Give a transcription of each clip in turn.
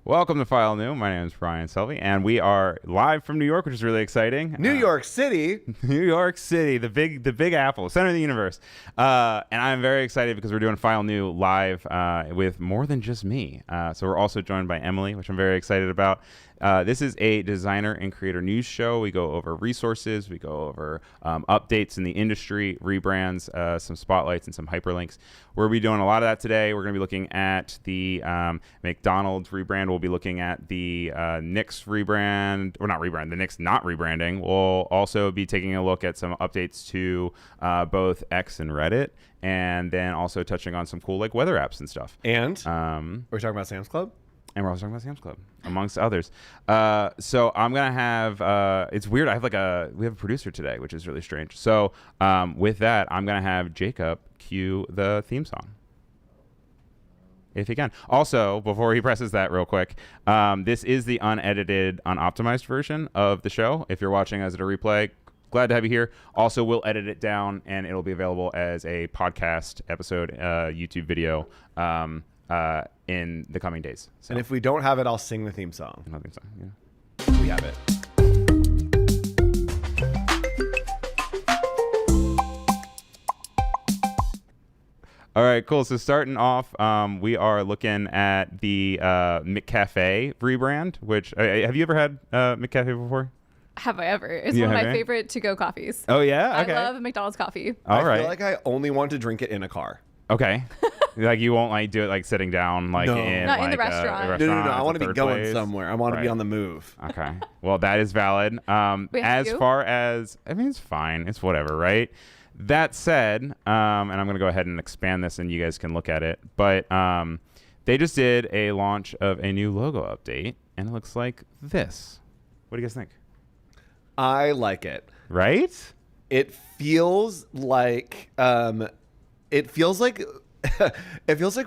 Welcome to File New. My name is Brian Selvey, and we are live from New York, which is really exciting. New York City. New York City, the big apple, center of the universe. And I'm very excited because we're doing File New live with more than just me. So we're also joined by Emily, which I'm very excited about. This is a designer and creator news show. We go over resources, we go over updates in the industry, rebrands, some spotlights, and some hyperlinks. We'll be doing a lot of that today. We're going to be looking at the McDonald's rebrand. We'll be looking at the Knicks rebrand, or not rebrand, the Knicks not rebranding. We'll also be taking a look at some updates to both X and Reddit, and then also touching on some cool like weather apps and stuff. And we're talking about Sam's Club? And we're also talking about Sam's Club, amongst others. So I'm going to have, it's weird. We have a producer today, which is really strange. So with that, I'm going to have Jacob cue the theme song, if he can. Also, before he presses that real quick, this is the unedited, unoptimized version of the show. If you're watching as a replay, glad to have you here. Also, we'll edit it down, and it'll be available as a podcast episode, YouTube video, in the coming days. So. And if we don't have it, I'll sing the theme song. I think so, yeah. We have it. All right, cool. So starting off, we are looking at the McCafe rebrand, which have you ever had McCafe before? Have I ever? It's one of my favorite to-go coffees. Oh, yeah? Okay. I love McDonald's coffee. All right. I feel like I only want to drink it in a car. Okay. Like you won't like do it like sitting down like No. in Not like in the restaurant. No. It's I a want to be third going place. somewhere. I want to be Right. on the move. Okay. Well, that is valid. As you? far as, I mean, it's fine. It's whatever, right? That said, and I'm going to go ahead and expand this and you guys can look at it, but they just did a launch of a new logo update and it looks like this. What do you guys think? I like it. Right? It feels like it feels like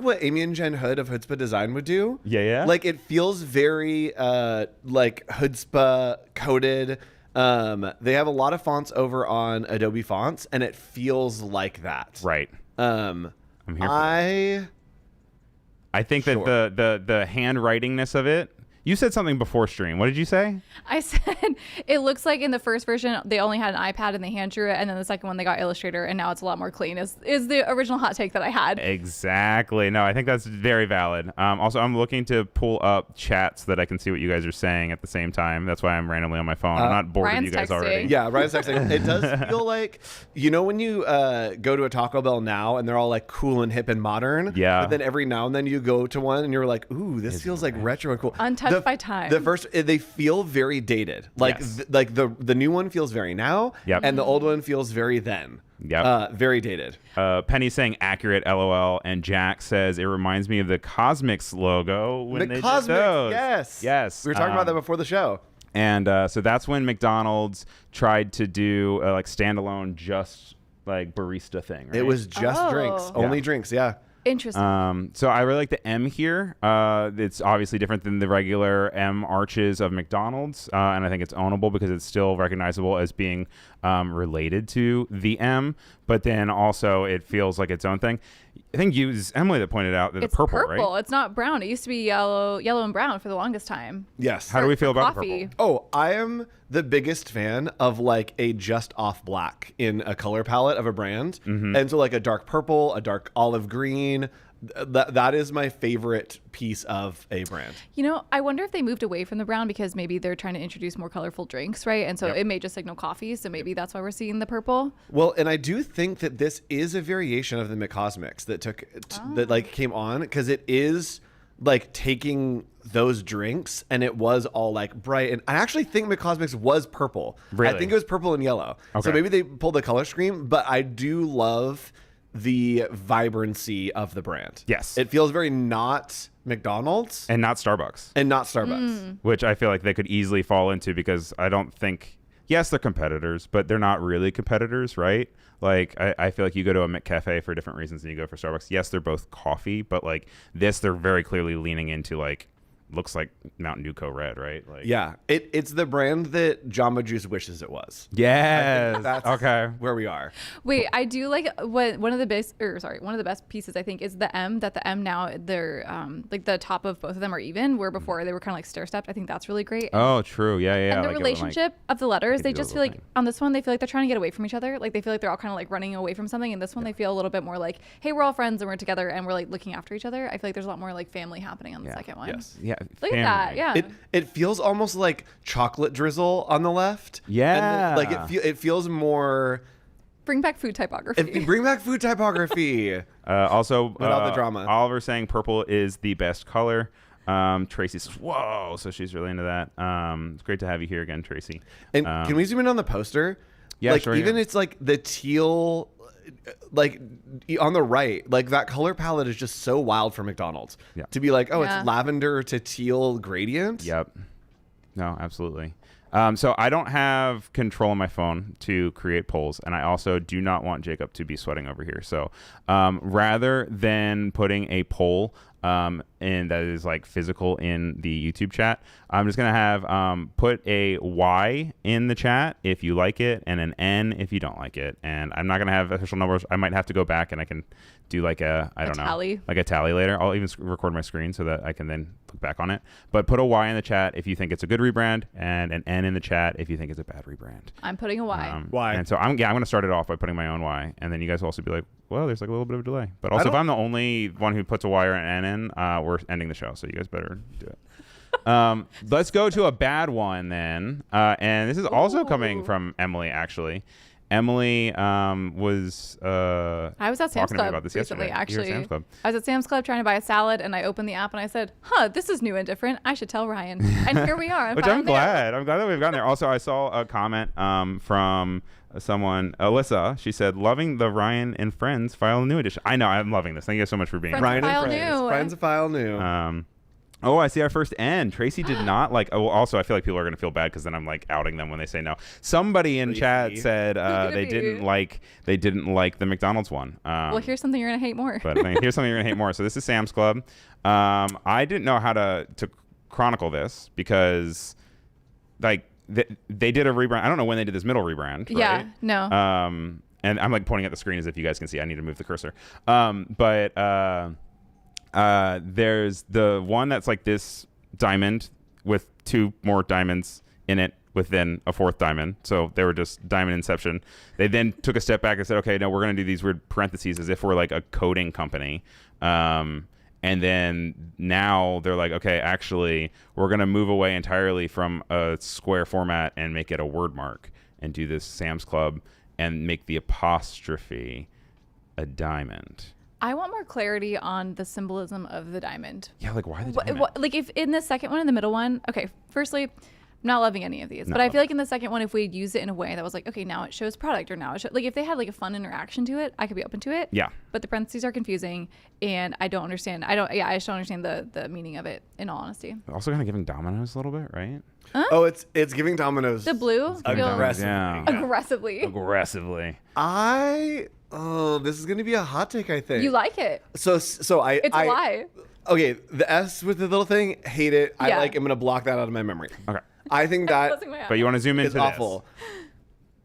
what Amy and Jen Hood of Hoodspah Design would do. Yeah. Like it feels very like Hoodspah coded. They have a lot of fonts over on Adobe Fonts, and it feels like that. Right. I'm here for I think that the handwritingness of it. You said something before stream. What did you say? I said it looks like in the first version they only had an iPad and they hand drew it, and then the second one they got Illustrator, and now it's a lot more clean. Is the original hot take that I had? Exactly. No, I think that's very valid. Also, I'm looking to pull up chats so that I can see what you guys are saying at the same time. That's why I'm randomly on my phone. I'm not bored Ryan's with you guys texting. already. Yeah, Ryan's texting. It does feel like, you know, when you go to a Taco Bell now and they're all like cool and hip and modern. Yeah. But then every now and then you go to one and you're like, ooh, this feels like retro and cool. Untouched by time. The first, they feel very dated. Like, Yes. like the new one feels very now. Yep. And the old one feels very then. Yep. Very dated. Penny's saying accurate LOL, and Jack says it reminds me of the Cosmics logo when they did those. Yes. We were talking about that before the show. And so that's when McDonald's tried to do like standalone just like barista thing. Right? It was just drinks. Only drinks, yeah. Interesting. So I really like the M here. It's obviously different than the regular M arches of McDonald's, and I think it's ownable because it's still recognizable as being related to the M, but then also it feels like its own thing. I think it was Emily that pointed out that it's the purple, right? It's not brown. It used to be yellow and brown for the longest time. Yes. How do we feel about the coffee. purple? Oh, I am the biggest fan of like a just off black in a color palette of a brand. And so like a dark purple, a dark olive green, that is my favorite piece of a brand. You know, I wonder if they moved away from the brown because maybe they're trying to introduce more colorful drinks, right? And so it may just signal coffee, so maybe that's why we're seeing the purple. Well, and I do think that this is a variation of the McCosmics that like came on, because it is like taking those drinks and it was all like bright, and I actually think McCosmics was purple. Really? I think it was purple and yellow. Okay. So maybe they pulled the color scheme, but I do love the vibrancy of the brand. Yes. It feels very not McDonald's And not Starbucks, and not Starbucks. which I feel like they could easily fall into because I don't think, yes, they're competitors, but they're not really competitors, right? Like, I feel like you go to a McCafe for different reasons than you go for Starbucks. Yes, they're both coffee, but like this, they're very clearly leaning into like looks like Mountain Dew Co Red, right? Like, Yeah, it's the brand that Jamba Juice wishes it was. Yes. That's Okay. where we are. Wait, I do like what one of the best pieces I think is the M. That the M now they're like the top of both of them are even, where before they were kind of like stair stepped. I think that's really great. Oh, true. Yeah, yeah. And the like it would, relationship of the letters, could they do a just feel little like thing. on this one they feel like they're trying to get away from each other. Like they feel like they're all kind of like running away from something. And this one they feel a little bit more like, hey, we're all friends and we're together and we're like looking after each other. I feel like there's a lot more like family happening on the second one. Yes. Yeah. Look at that. family. Yeah. It feels almost like chocolate drizzle on the left. Yeah. And then, like it feels more. Bring back food typography. Bring back food typography. Also, Without the drama. Oliver saying purple is the best color. Tracy says, whoa. So she's really into that. It's great to have you here again, Tracy. And can we zoom in on the poster? Yeah, like sure, even yeah. it's like the teal, like on the right, like that color palette is just so wild for McDonald's. Yeah. To be like, oh, Yeah. it's lavender to teal gradient. Yep. No, absolutely. So I don't have control on my phone to create polls, and I also do not want Jacob to be sweating over here. So rather than putting a poll and that is like physical in the YouTube chat, I'm just gonna have put a Y in the chat if you like it and an N if you don't like it. And I'm not gonna have official numbers. I might have to go back and I can do like a tally. like a tally later. I'll even record my screen so that I can then look back on it. But put a Y in the chat if you think it's a good rebrand, and an N in the chat if you think it's a bad rebrand. I'm putting a Y. Y. And so I'm going to start it off by putting my own Y, and then you guys will also be like, well, there's like a little bit of a delay. But also, if I'm the only one who puts a Y or an N in, we're ending the show. So you guys better do it. Let's go to a bad one then. And this is also coming Ooh. from Emily, actually. Emily was I was at Sam's talking to me Club about this recently, yesterday. You were at actually. Sam's Club. I was at Sam's Club trying to buy a salad, and I opened the app and I said, this is new and different. I should tell Ryan. And here we are. Which I'm glad. I'm glad that we've gotten there. Also, I saw a comment from someone, Alyssa. She said, loving the Ryan and Friends File New edition. I know. I'm loving this. Thank you guys so much for being Friends here. Ryan File and Friends. new. Friends of File New. Oh, I see our first N. Tracy did not like. Oh, also, I feel like people are going to feel bad because then I'm like outing them when they say no. Somebody in chat said gonna they be? didn't like the McDonald's one. Well, here's something you're going to hate more. But I mean, here's something you're gonna hate more. So this is Sam's Club. I didn't know how to chronicle this because like they did a rebrand. I don't know when they did this middle rebrand. Right? Yeah, no. And I'm like pointing at the screen as if you guys can see. I need to move the cursor. There's the one that's like this diamond with two more diamonds in it within a fourth diamond. So they were just diamond inception. They then took a step back and said, okay, no, we're going to do these weird parentheses as if we're like a coding company. And then now they're like, okay, actually, we're going to move away entirely from a square format and make it a word mark and do this Sam's Club and make the apostrophe a diamond. I want more clarity on the symbolism of the diamond. Yeah, like why the diamond? Like if in the second one, in the middle one, okay, firstly, I'm not loving any of these, but I feel like in the second one, if we use it in a way that was like, okay, now it shows product or now it shows, like if they had like a fun interaction to it, I could be open to it. Yeah. But the parentheses are confusing and I don't understand. I just don't understand the meaning of it in all honesty. Also kind of giving Domino's a little bit, right? Oh, it's giving Domino's The blue feels aggressively. Yeah. aggressively. Aggressively. This is gonna be a hot take, I think. You like it. So I It's a lie. Okay, the S with the little thing, hate it. I Yeah. I'm gonna block that out of my memory. Okay. I think that Closing my eyes. But you want to zoom into is this. awful.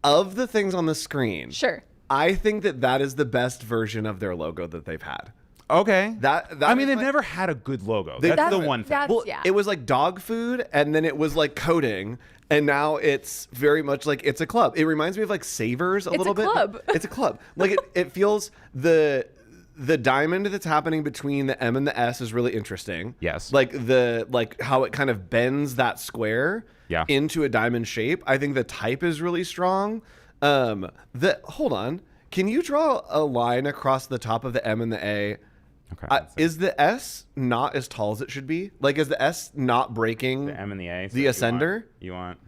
Of the things on the screen, Sure. I think that is the best version of their logo that they've had. Okay. That I mean, is they've my- never had a good logo. They- That's the That's- one thing. that's- Well, yeah. it was like dog food, and then it was like coding, and now it's very much like it's a club. It reminds me of like Savers a It's little a bit. club. It's a club. Like it feels the diamond that's happening between the M and the S is really interesting. Yes. Like how it kind of bends that square Yeah. into a diamond shape. I think the type is really strong. Hold on. Can you draw a line across the top of the M and the A? Okay. Is the S not as tall as it should be? Like, is the S not breaking the M and the A. the ascender? You want?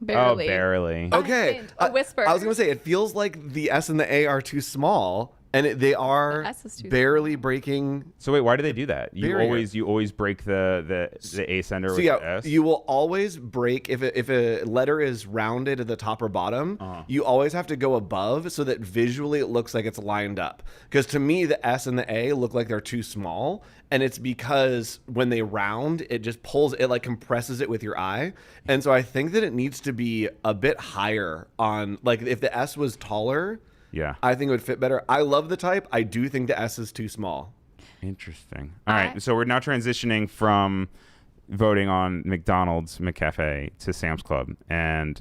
Barely. Oh, barely. A Okay. hint, a whisper. I was going to say, it feels like the S and the A are too small, and they are The S is too barely breaking. So wait, why do they do that? Barrier. You always break the ascender So with yeah, the S. you will always break if a letter is rounded at the top or bottom. You always have to go above so that visually it looks like it's lined up. Because to me, the S and the A look like they're too small, and it's because when they round, it just pulls it, like compresses it with your eye. And so I think that it needs to be a bit higher on, like if the S was taller. Yeah. I think it would fit better. I love the type. I do think the S is too small. Interesting. All right. So we're now transitioning from voting on McDonald's McCafe to Sam's Club, and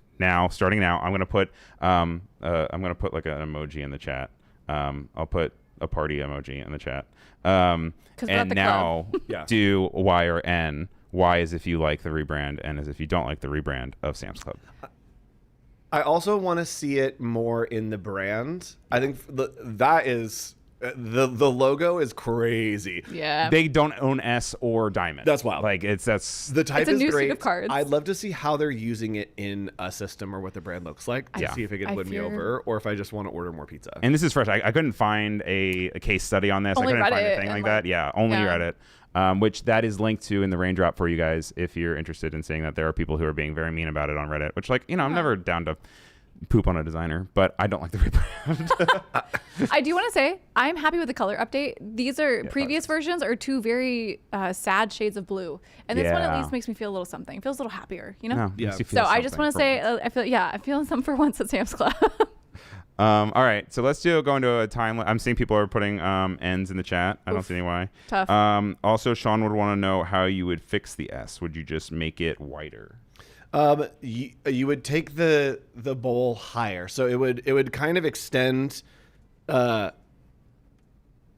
starting now, I'm gonna put like an emoji in the chat. I'll put a party emoji in the chat. And now Yeah. do Y or N. Y is if you like the rebrand, N is if you don't like the rebrand of Sam's Club. I also want to see it more in the brand. I think that is the logo is crazy. Yeah. They don't own S or Diamond. That's wild. Like that's The type It's a is new suit great. of cards. I'd love to see how they're using it in a system or what the brand looks like to Yeah. see if it could I win me fear- over or if I just want to order more pizza. and this is fresh. I couldn't find a case study on this. Only I couldn't find Reddit anything and, like like- that. Yeah, only yeah. Reddit. Which that is linked to in the raindrop for you guys if you're interested in seeing that there are people who are being very mean about it on Reddit. Which, like, I'm never down to poop on a designer, but I don't like the rebrand. I do want to say I'm happy with the color update. These are previous versions are two very sad shades of blue, and this one at Yeah. least makes me feel a little something. It feels a little happier, you know. No, Yeah. makes you feel So I just something want to for say once. I feel something for once at Sam's Club. All right, so let's go into a time. I'm seeing people are putting ends in the chat. I don't see any why. Tough. Also, Sean would want to know how you would fix the S. Would you just make it whiter? You would take the bowl higher, so it would kind of extend.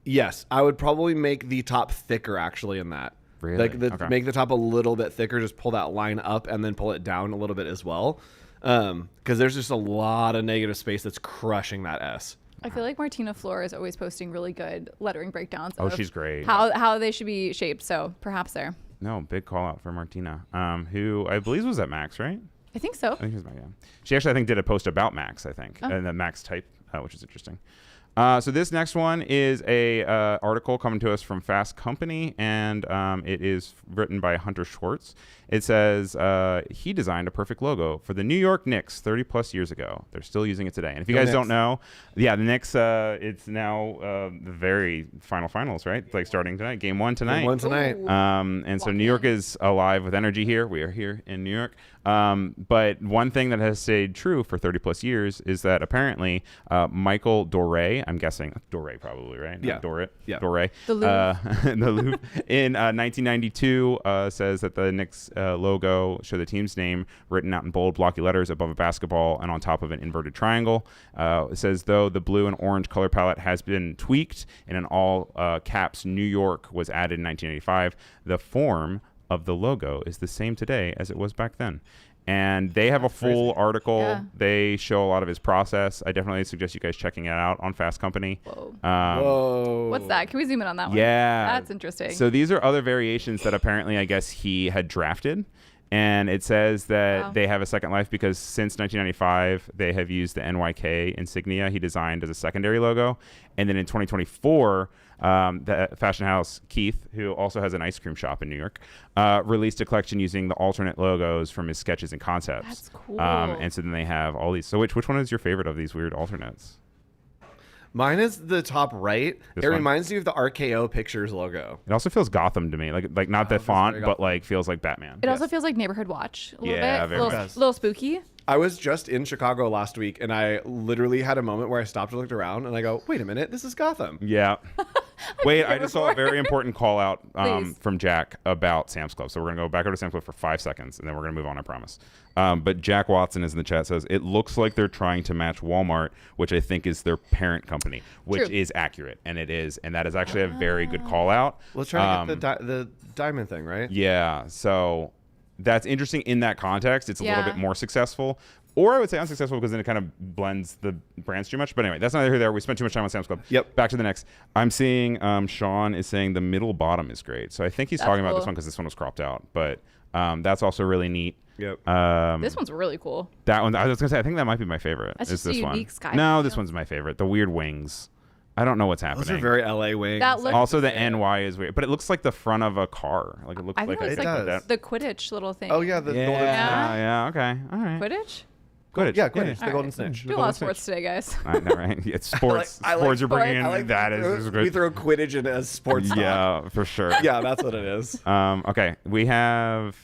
Yes, I would probably make the top thicker actually in that. Really? Like Okay. make the top a little bit thicker. Just pull that line up and then pull it down a little bit as well, because there's just a lot of negative space that's crushing that S. I feel like Martina Flor is always posting really good lettering breakdowns. Oh, of she's great. How they should be shaped. So perhaps there. No, big call out for Martina, who I believe was at Max, right? I think so. I think she was Max. Yeah. She actually, I think, did a post about Max. I think, Oh. and the Max type, which is interesting. So this next one is a article coming to us from Fast Company, and it is written by Hunter Schwartz. It says he designed a perfect logo for the New York Knicks 30 plus years ago. They're still using it today. And if you guys don't know, the Knicks, it's now the very finals, right? Like starting tonight, game one tonight. Game one tonight. Ooh. And so New York is alive with energy here. We are here in New York. But one thing that has stayed true for 30 plus years is that apparently Michael Doré, I'm guessing Doré probably, right? Yeah. Not Doré. Yeah. Doré. The Louvre. The Louvre in 1992 says that the Knicks logo show the team's name written out in bold blocky letters above a basketball and on top of an inverted triangle. It says, though the blue and orange color palette has been tweaked and in all caps New York was added in 1985, the form of the logo is the same today as it was back then. And they have a full article. Yeah. They show a lot of his process. I definitely suggest you guys checking it out on Fast Company. Whoa. Whoa. What's that? Can we zoom in on that one? Yeah. That's interesting. So these are other variations that apparently, I guess, he had drafted. And it says that Wow. they have a second life because since 1995, they have used the NYK insignia he designed as a secondary logo. And then in 2024, the fashion house Keith, who also has an ice cream shop in New York, released a collection using the alternate logos from his sketches and concepts. That's cool. And so then they have all these. So which one is your favorite of these weird alternates? Mine is the top right. This It one? reminds me of the RKO Pictures logo. It also feels Gotham to me, like not the feels font, very but Gotham. like feels like Batman. It also feels like Neighborhood Watch a little Yeah, bit. very A little, much. little spooky. I was just in Chicago last week, and I literally had a moment where I stopped and looked around, and I go, "Wait a minute, this is Gotham." Yeah. Wait, I it just saw a before. very important call out Please. from Jack about Sam's Club. So we're going to go back over to Sam's Club for 5 seconds, and then we're going to move on, I promise. But Jack Watson is in the chat, says, it looks like they're trying to match Walmart, which I think is their parent company, which True. is accurate, and it is. And that is actually a very good call out. Let's try to get the diamond thing, right? Yeah, so that's interesting in that context. It's a little Yeah. bit more successful. Or I would say unsuccessful because then it kind of blends the brands too much. But anyway, that's neither here nor there. We spent too much time on Sam's Club. Yep. Back to the next. I'm seeing Sean is saying the middle bottom is great. So I think he's That's talking about this cool. one because this one was cropped out. But that's also really neat. Yep. This one's really cool. That one, I was going to say, I think that might be my favorite. That's is just a this one. unique sky No, this feel. one's my favorite. The weird wings. I don't know what's happening. Those are very LA wings. That looks- Also, the NY is weird, but it looks like the front of a car. Like it looks I like think a it looks It like does. the Quidditch little thing. Oh yeah, the golden. yeah, okay, all right. Quidditch? Quidditch. Yeah, Quidditch. All The golden right. snitch. Do a lot of sports today, guys. I know, right? It's sports. I like sports you're bringing in. sports. I like That is we good. throw Quidditch in as sports. talk. Yeah, for sure. Yeah, that's what it is. Okay, we have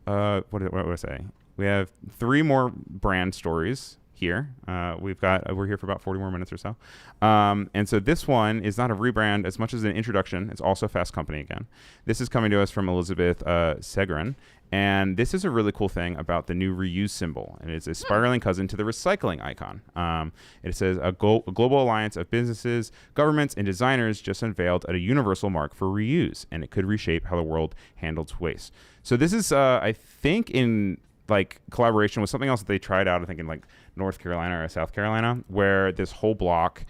what did I say? We have 3 more brand stories here. We're here for about 40 more minutes or so. And so this one is not a rebrand as much as an introduction. It's also Fast Company again. This is coming to us from Elizabeth Segrin. And this is a really cool thing about the new reuse symbol. And it's a spiraling cousin to the recycling icon. It says a global alliance of businesses, governments, and designers just unveiled a universal mark for reuse. And it could reshape how the world handles waste. So this is, I think, in like collaboration with something else that they tried out, I think in like North Carolina or South Carolina, where this whole block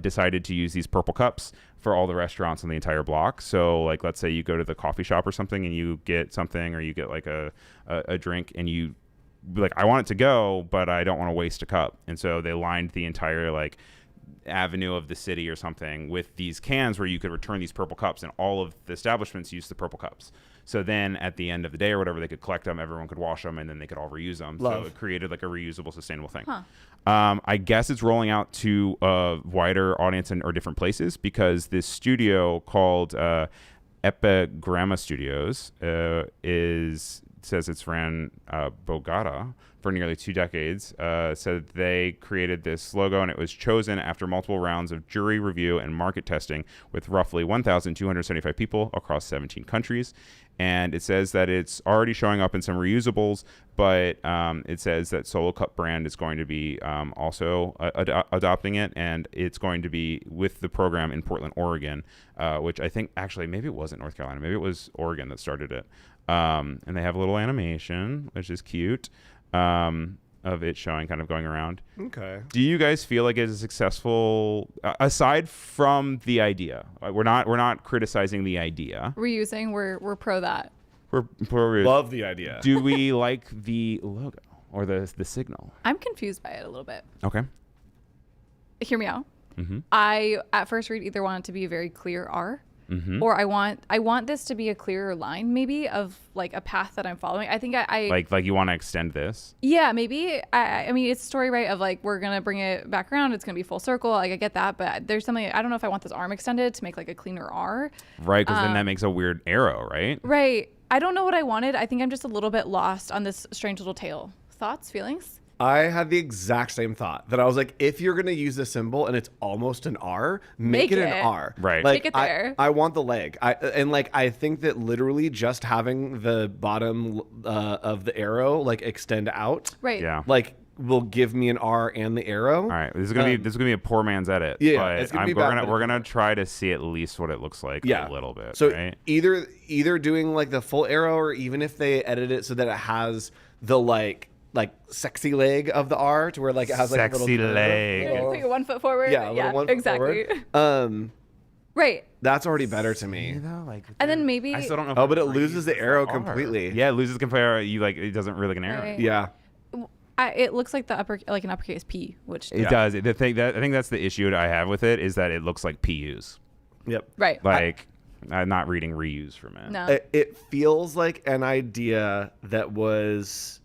decided to use these purple cups for all the restaurants on the entire block. So like, let's say you go to the coffee shop or something and you get something, or you get like a drink, and you be like, I want it to go, but I don't want to waste a cup. And so they lined the entire like avenue of the city or something with these cans where you could return these purple cups, and all of the establishments use the purple cups. So then at the end of the day or whatever, they could collect them, everyone could wash them, and then they could all reuse them. Love. So it created like a reusable, sustainable thing. Huh. I guess it's rolling out to a wider audience or different places, because this studio called Epigramma Studios says it's ran Bogota for nearly 2 decades. Said they created this logo, and it was chosen after multiple rounds of jury review and market testing with roughly 1,275 people across 17 countries. And it says that it's already showing up in some reusables, but it says that Solo Cup brand is going to be also adopting it, and it's going to be with the program in Portland, Oregon, which I think actually maybe it wasn't North Carolina, maybe it was Oregon that started it. And they have a little animation, which is cute, of it showing, kind of going around. Okay. Do you guys feel like it's a successful, aside from the idea? We're not criticizing the idea. Reusing, we're pro that. We're Love the idea. do we like the logo or the signal? I'm confused by it a little bit. Okay. Hear me out. Mm-hmm. I at first read either want it to be a very clear R, Mm-hmm. or I want this to be a clearer line, maybe, of like a path that I'm following. I think I Like you want to extend this? yeah, maybe. I mean, it's a story, right, of like, we're gonna bring it back around, it's gonna be full circle, like I get that, but there's something, I don't know if I want this arm extended to make like a cleaner R. Right, because then that makes a weird arrow, right? Right. I don't know what I wanted. I think I'm just a little bit lost on this strange little tale. Thoughts, feelings? I had the exact same thought, that I was like, if you're going to use this symbol and it's almost an R, make it an R. Right. Like, Make it there. I want the leg. I think that literally just having the bottom of the arrow like extend out, Right. Yeah. like will give me an R and the arrow. All right, this is gonna be a poor man's edit. Yeah, but it's gonna be bad, but we're it's gonna try to see at least what it looks like Yeah. a little bit. So right? either doing like the full arrow, or even if they edit it so that it has the like sexy leg of the R, to where like it has like a Sexy little leg. little- Put your 1 foot forward. yeah, a little 1 foot exactly. forward. Right. That's already better to me. You know, like, And then maybe I still don't know. Oh, if but it reads loses the as arrow R. completely. Yeah, it loses compare. You like it doesn't really like an arrow. Right. Yeah. it looks like an uppercase P, which It does. The thing that I think that's the issue that I have with it, is that it looks like PUs. Yep. right. Like I'm not reading reuse from it. No. It feels like an idea that was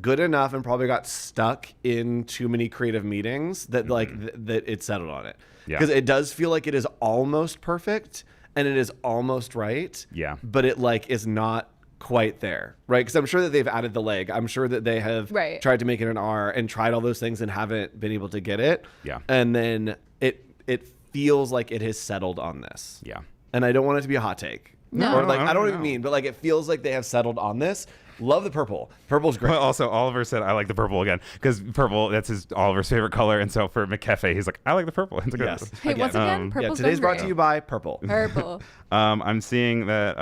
good enough and probably got stuck in too many creative meetings that that it settled on it. Yeah. Because it does feel like it is almost perfect and it is almost right. Yeah. But it like is not quite there, right? Because I'm sure that they've added the leg. I'm sure that they have Right. tried to make it an R and tried all those things and haven't been able to get it. Yeah. And then it feels like it has settled on this. Yeah. And I don't want it to be a hot take. No. Or like No, I don't no, even no. mean, but like it feels like they have settled on this. Love the purple. Purple's great. But also, Oliver said I like the purple again, because purple, that's Oliver's favorite color, and so for McCafe, he's like, I like the purple. It's like, Yes. Hey, once again, Yeah, purple's today's going brought to great. you by Purple. Purple. I'm seeing that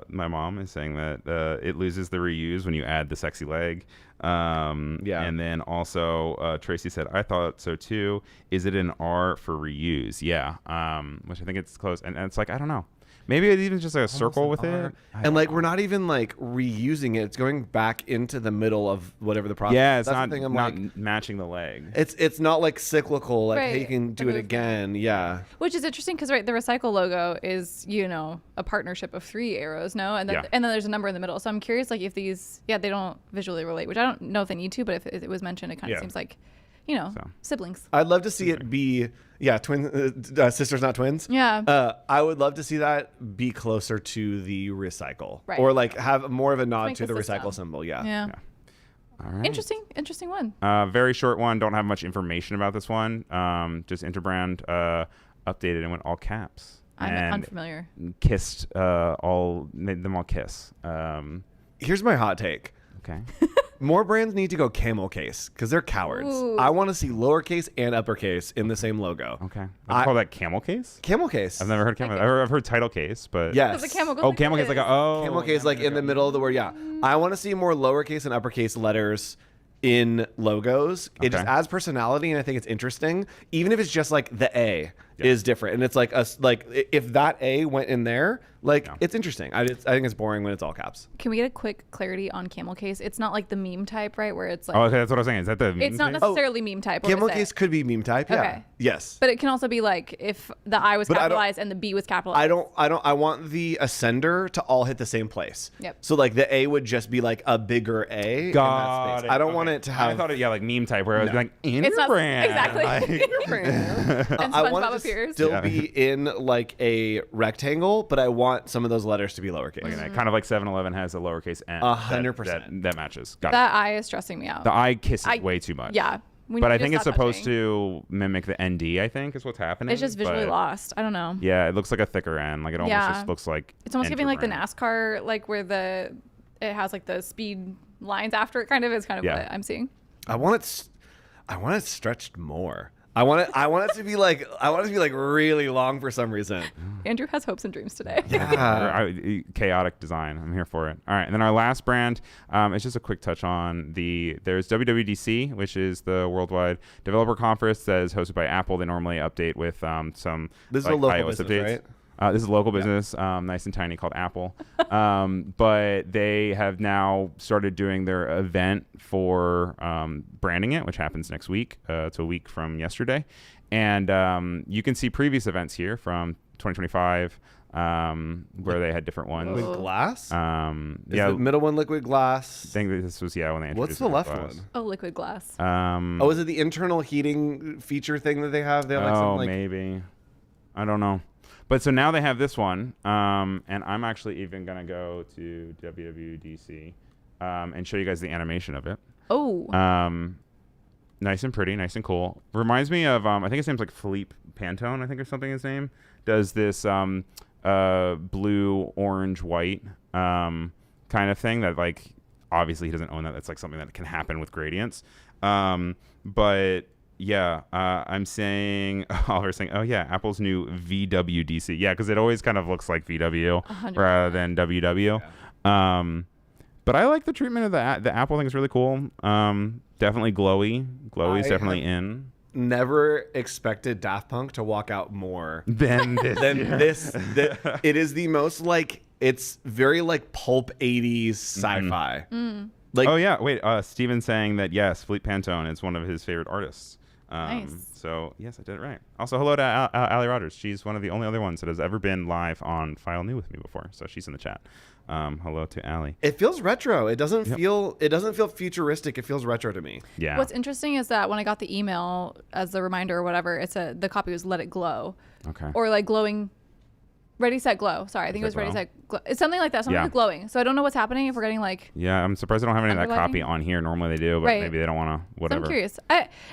my mom is saying that it loses the reuse when you add the sexy leg. Yeah. And then also Tracy said, I thought so too. Is it an R for reuse? Yeah. Which I think it's close. And it's like, I don't know. Maybe it's even just like a circle with R. it. And like we're not even like reusing it. It's going back into the middle of whatever the process. Yeah, it's That's not, the thing I'm not like, matching the leg. it's not like cyclical. Like Right. hey, you can do it again. Yeah. Which is interesting because right, the recycle logo is a partnership of 3 arrows, no, and then Yeah. and then there's a number in the middle. So I'm curious, like if these, they don't visually relate, which I don't know if they need to, but if it was mentioned, it kind of Yeah. seems like, So. siblings. I'd love to see it be twin sisters, not twins. Yeah. I would love to see that be closer to the recycle, Right. or like have more of a nod make to the the system. recycle symbol. Yeah. Yeah. All right. Interesting one. Very short one. Don't have much information about this one. Just Interbrand updated and went all caps. I'm and unfamiliar. Kissed made them all kiss. Here's my hot take. Okay. More brands need to go camel case because they're cowards. Ooh. I want to see lowercase and uppercase in the same logo. Okay. I call that camel case. Camel case. I've never heard camel. Okay. I've heard title case, but Yes. Because the camel goes Oh, like camel case this. like Camel case like in the middle of the word. Yeah. I want to see more lowercase and uppercase letters in logos. It just Okay. adds personality, and I think it's interesting. Even if it's just like the A is different, and it's like if that A went in there, it's interesting. I think it's boring when it's all caps. Can we get a quick clarity on camel case? It's not like the meme type, right? Where it's like Oh, okay, that's what I was saying. Is that the? it's not necessarily meme type. What Camel is it? case could be meme type. Yeah. Okay. Yes. But it can also be like if the I was But I don't- capitalized and the B was capitalized. I want the ascender to all hit the same place. Yep. So like the A would just be like a bigger A. in that Got space. it. I don't Okay. want it to have. I thought it like meme type where I was like It's not Interbrand. exactly. Like- And I want SpongeBob it to appears. still be in like a rectangle, but I want some of those letters to be lowercase. kind of like 7-Eleven has a lowercase n. 100%. That matches. Got it. That I is stressing me out. The I kisses way too much. Yeah. We But need I to think it's stop supposed touching. to mimic the ND, I think, is what's happening. It's just visually but lost. I don't know. Yeah, it looks like a thicker N. Like it almost Yeah. just looks like It's almost giving like the Interbrand. NASCAR, like where it has like the speed lines after it. Kind of is kind of Yeah. what I'm seeing. I want it stretched more. I want it to be like really long for some reason. Andrew has hopes and dreams today. Chaotic design. I'm here for it. All right, and then our last brand is just a quick touch on there's WWDC, which is the Worldwide Developer Conference that is hosted by Apple. They normally update with some This is a local iOS business, updates. right? This is a local business, nice and tiny, called Apple. But they have now started doing their event for branding it, which happens next week. It's a week from yesterday. And you can see previous events here from 2025 where they had different ones. Liquid glass? Is Yeah, the middle one liquid glass? I think that this was, when they introduced What's the liquid left glass. one? Oh, liquid glass. Oh, is it the internal heating feature thing that they have? They have like some like maybe. I don't know. But so now they have this one, and I'm actually even going to go to WWDC and show you guys the animation of it. Oh. Nice and pretty, nice and cool. Reminds me of, I think his name's like Philippe Pantone, I think or something his name. Does this blue, orange, white kind of thing that like, obviously he doesn't own that. That's like something that can happen with gradients. But yeah, I'm saying, Oliver's saying, oh yeah, Apple's new VWDC. Yeah, because it always kind of looks like VW 100%. rather than WW. Yeah. But I like the treatment of the Apple thing. Is really cool. Definitely glowy. Glowy's I definitely have- in. never expected Daft Punk to walk out more Then this. than year. this. It is the most like it's very like pulp 80s sci-fi. Like Oh yeah, wait. Steven's saying that yes, Philippe Pantone is one of his favorite artists. Nice. So yes, I did it right. Also, hello to Ali Rogers. She's one of the only other ones that has ever been live on File New with me before. So she's in the chat. Hello to Ali. it feels retro. It doesn't feel futuristic. It feels retro to me. Yeah. What's interesting is that when I got the email as a reminder or whatever, the copy was "Let It Glow," Okay. or like glowing. Ready, set, glow. Sorry, I think it was Set, ready, glow. set, glow. It's something like that. Something Yeah. like glowing. So I don't know what's happening if we're getting like. Yeah, I'm surprised I don't have any of that Underlining? copy on here. Normally they do, but Right. maybe they don't want to. So Whatever. I'm curious.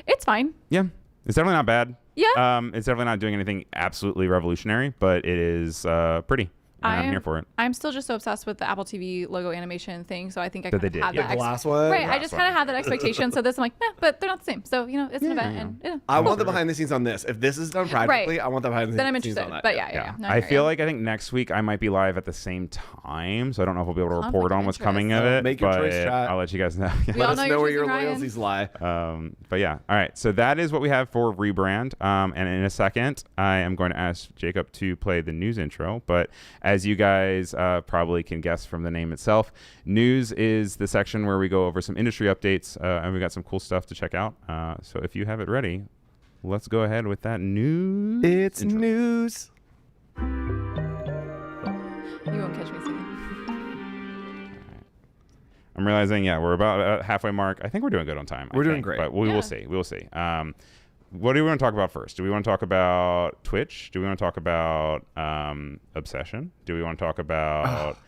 It's fine. Yeah, it's definitely not bad. Yeah. It's definitely not doing anything absolutely revolutionary, but it is pretty I'm here for it. I'm still just so obsessed with the Apple TV logo animation thing, so I think I That kind they of did, had yeah. that. The glass one? Right, I Glass just one. kind of had that expectation. So this, I'm like, but they're not the same. So it's an event, and I want the behind the scenes on this. If this is done practically, I want the behind the then I'm scenes interested. on that. But yeah. No, I hear feel ya. like I think next week I might be live at the same time, so I don't know if we'll be able to Conflict report of on what's interest. coming of it. Make your but choice, chat. I'll let you guys know. We Let all us know know you're where your choosing Ryan. loyalties lie. But yeah, all right. So that is what we have for Rebrand. And in a second, I am going to ask Jacob to play the news intro. But as you guys probably can guess from the name itself, news is the section where we go over some industry updates, and we got some cool stuff to check out. So if you have it ready, let's go ahead with that news. It's intro. news. You won't catch me singing. I'm realizing, we're about at halfway mark. I think we're doing good on time. We're I doing think, great. But we Yeah. will see. We will see. What do we want to talk about first? Do we want to talk about Twitch? Do we want to talk about Obsession? Do we want to talk about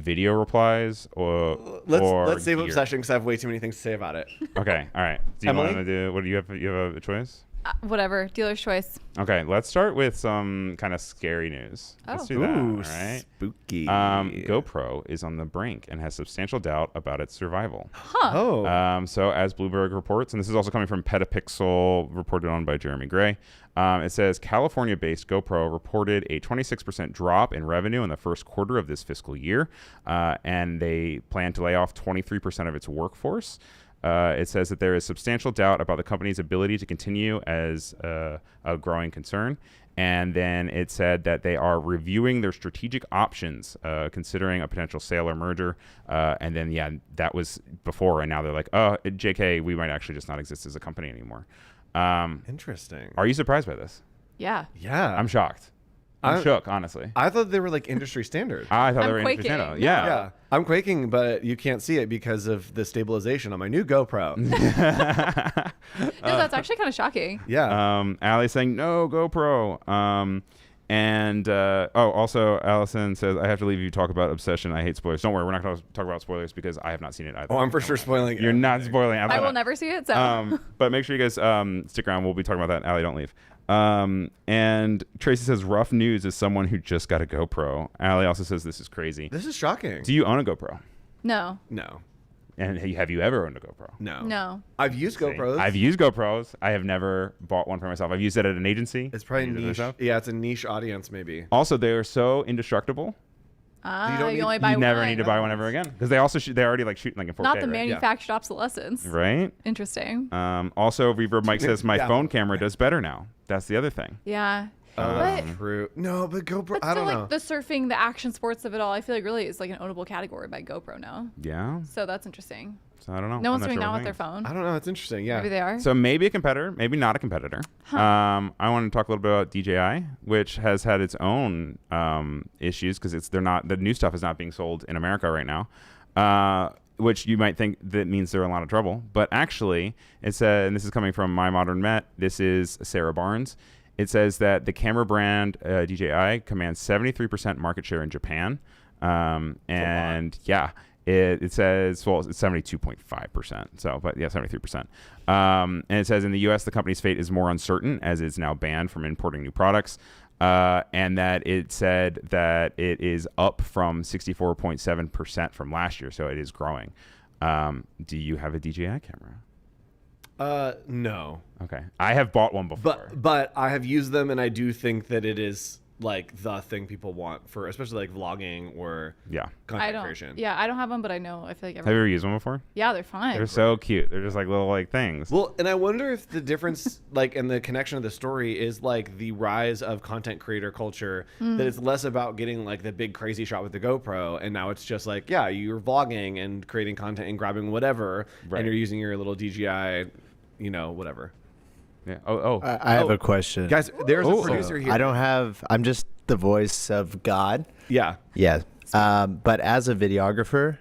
video replies or Let's save gear? Obsession because I have way too many things to say about it. Okay, all right. Do you Emily? want to do? What do you have? You have a choice? Whatever, dealer's choice. Okay, let's start with some kind of scary news. Let's do that. All right. Spooky. GoPro is on the brink and has substantial doubt about its survival. Oh. So as Bloomberg reports, and this is also coming from Petapixel, reported on by Jeremy Gray, it says California-based GoPro reported a 26% drop in revenue in the first quarter of this fiscal year, and they plan to lay off 23% of its workforce. It says that there is substantial doubt about the company's ability to continue as a growing concern. And then it said that they are reviewing their strategic options, considering a potential sale or merger. And then, that was before. And now they're like, oh, JK, we might actually just not exist as a company anymore. Interesting. Are you surprised by this? Yeah. Yeah. I'm shocked. I'm shook, honestly. I thought they were like industry standard. I thought they I'm were quaking. interesting. Yeah. Yeah. I'm quaking, but you can't see it because of the stabilization on my new GoPro. No, that's actually kind of shocking. Yeah. Allie's saying no GoPro. Also Allison says I have to leave you to talk about Obsession. I hate spoilers. Don't worry, we're not going to talk about spoilers because I have not seen it either. Oh, I'm for sure spoiling it. You're not spoiling. I will never see it. So But make sure you guys stick around. We'll be talking about that. Allie, don't leave. And Tracy says rough news is someone who just got a GoPro. Allie also says this is crazy. This is shocking. Do you own a GoPro? no. No. And have you ever owned a GoPro? No. I've used GoPros. I've used GoPros. I have never bought one for myself. I've used it at an agency. It's probably Used it niche. myself. Yeah, it's a niche audience maybe. Also, they are so indestructible. You only buy You never one. need to buy one ever again because they also they're already like shooting like in 4K. Not the right? manufactured obsolescence. Right. Interesting. Also, Reverb Mike says my Yeah. phone camera does better now. That's the other thing. Yeah. But True. No, but GoPro. I still, don't know. like the surfing, the action sports of it all, I feel like really is like an ownable category by GoPro now. Yeah. So that's interesting. So I don't know. No one's I'm not doing sure that what with their I think. phone. I don't know. It's interesting. Yeah. Maybe they are. So maybe a competitor, maybe not a competitor. I want to talk a little bit about DJI, which has had its own issues because the new stuff is not being sold in America right now. Which you might think that means they're in a lot of trouble, but actually, it said, and this is coming from My Modern Met. This is Sarah Barnes. It says that the camera brand DJI commands 73% market share in Japan, it says, well, it's 72.5%. So, but yeah, 73%. And it says in the U.S., the company's fate is more uncertain as it's now banned from importing new products. And that it said that it is up from 64.7% from last year. So it is growing. Do you have a DJI camera? No. Okay. I have bought one before. But I have used them, and I do think that it is like the thing people want for, especially like vlogging or Yeah. content creation. Yeah, I don't have them, but I know. I feel like Have you ever used one before? Yeah, they're fine. They're so cute. They're just like little like things. Well, and I wonder if the difference, like, in the connection of the story is like the rise of content creator culture, that it's less about getting like the big crazy shot with the GoPro, and now it's just like, yeah, you're vlogging and creating content and grabbing whatever, Right. and you're using your little DJI, whatever. Yeah. I have a question. Guys, there's a Oh. producer here. I'm just the voice of God. Yeah. Yeah. But as a videographer,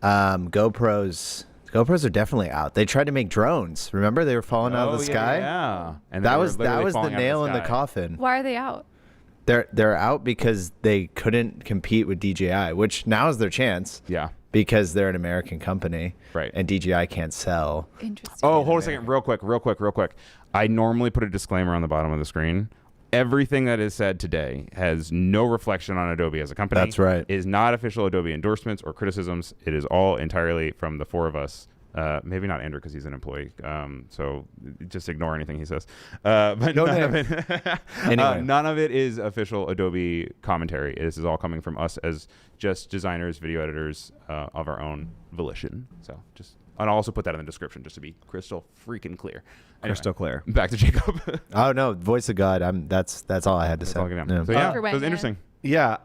GoPros are definitely out. They tried to make drones. Remember, they were falling out of the sky. Yeah. And That they were was literally the falling out of nail in the sky. coffin. Why are they out? They're out because they couldn't compete with DJI, which now is their chance. Yeah. Because they're an American company, Right. And DJI can't sell. Interesting. Oh, hold a second, real quick. I normally put a disclaimer on the bottom of the screen. everything that is said today has no reflection on Adobe as a company. That's right. Is not official Adobe endorsements or criticisms. It is all entirely from the four of us. Maybe not Andrew because he's an employee. So just ignore anything he says. But No none of names. it, Anyway. none of it is official Adobe commentary. This is all coming from us as just designers, video editors of our own volition. So just, and I'll also put that in the description just to be crystal freaking clear. Anyway, Crystal clear. back to Jacob. Oh no, voice of God. That's all I had to say. All good. Yeah. So yeah, For it was weighing interesting. Yeah,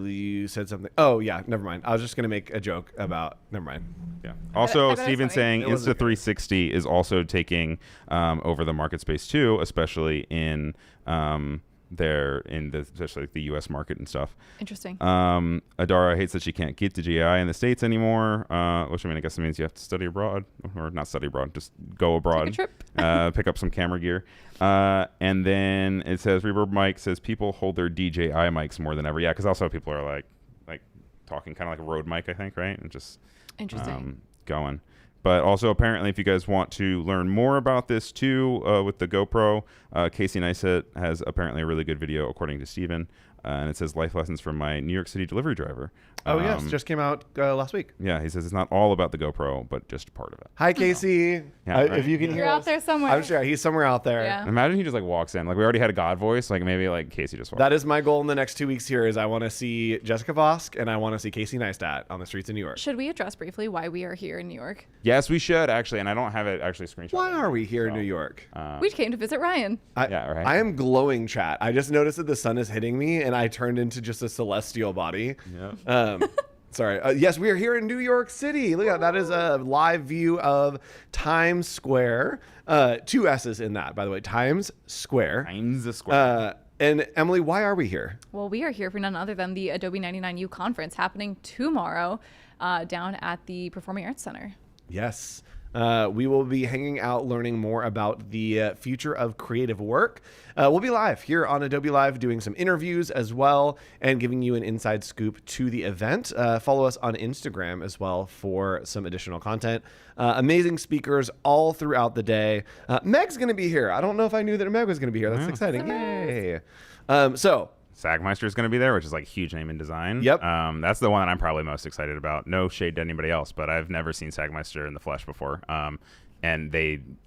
you said something. Oh yeah, never mind. I was just gonna make a joke about. Never mind. Yeah. I Also, bet it's Steven funny. saying It was okay. Insta360 is also taking over the market space too, especially in especially the U.S. market and stuff. Interesting. Adara hates that she can't get to GI in the States anymore, which I mean, I guess it means you have to study abroad, or not study abroad, just go abroad. Take a trip. Pick up some camera gear. And then it says, Reverb Mike says people hold their DJI mics more than ever. Yeah, because also people are like talking kind of like a Rode mic, I think, right? And just Interesting. going. But also, apparently, if you guys want to learn more about this too, with the GoPro, Casey Neistat has apparently a really good video, according to Steven. And it says life lessons from my New York City delivery driver. Oh yes, just came out last week. Yeah, he says it's not all about the GoPro, but just part of it. Hi Casey. Yeah, right. If you can hear You're out us. there somewhere. I'm sure he's somewhere out there. Yeah. Imagine he just like walks in. Like we already had a God voice. Like maybe like Casey just walks. That is my goal in the next 2 weeks here is I want to see Jessica Vosk and I want to see Casey Neistat on the streets of New York. Should we address briefly why we are here in New York? Yes, we should actually, and I don't have it actually screenshot. Why are we here in New York? We came to visit Ryan. Yeah, right. I am glowing, chat. I just noticed that the sun is hitting me and I turned into just a celestial body. Yeah. Sorry. Yes, we are here in New York City. Look at that. Is a live view of Times Square. 2 S's in that, by the way. Times Square. Times the square. And Emily, why are we here? Well, we are here for none other than the Adobe 99U conference happening tomorrow down at the Performing Arts Center. Yes. We will be hanging out learning more about the future of creative work. We'll be live here on Adobe Live doing some interviews as well and giving you an inside scoop to the event. Follow us on Instagram as well for some additional content. Amazing speakers all throughout the day. Meg's going to be here. I don't know if I knew that Meg was going to be here. That's exciting. Yay. So Sagmeister is going to be there, which is like a huge name in design. Yep. That's the one that I'm probably most excited about. No shade to anybody else, but I've never seen Sagmeister in the flesh before. And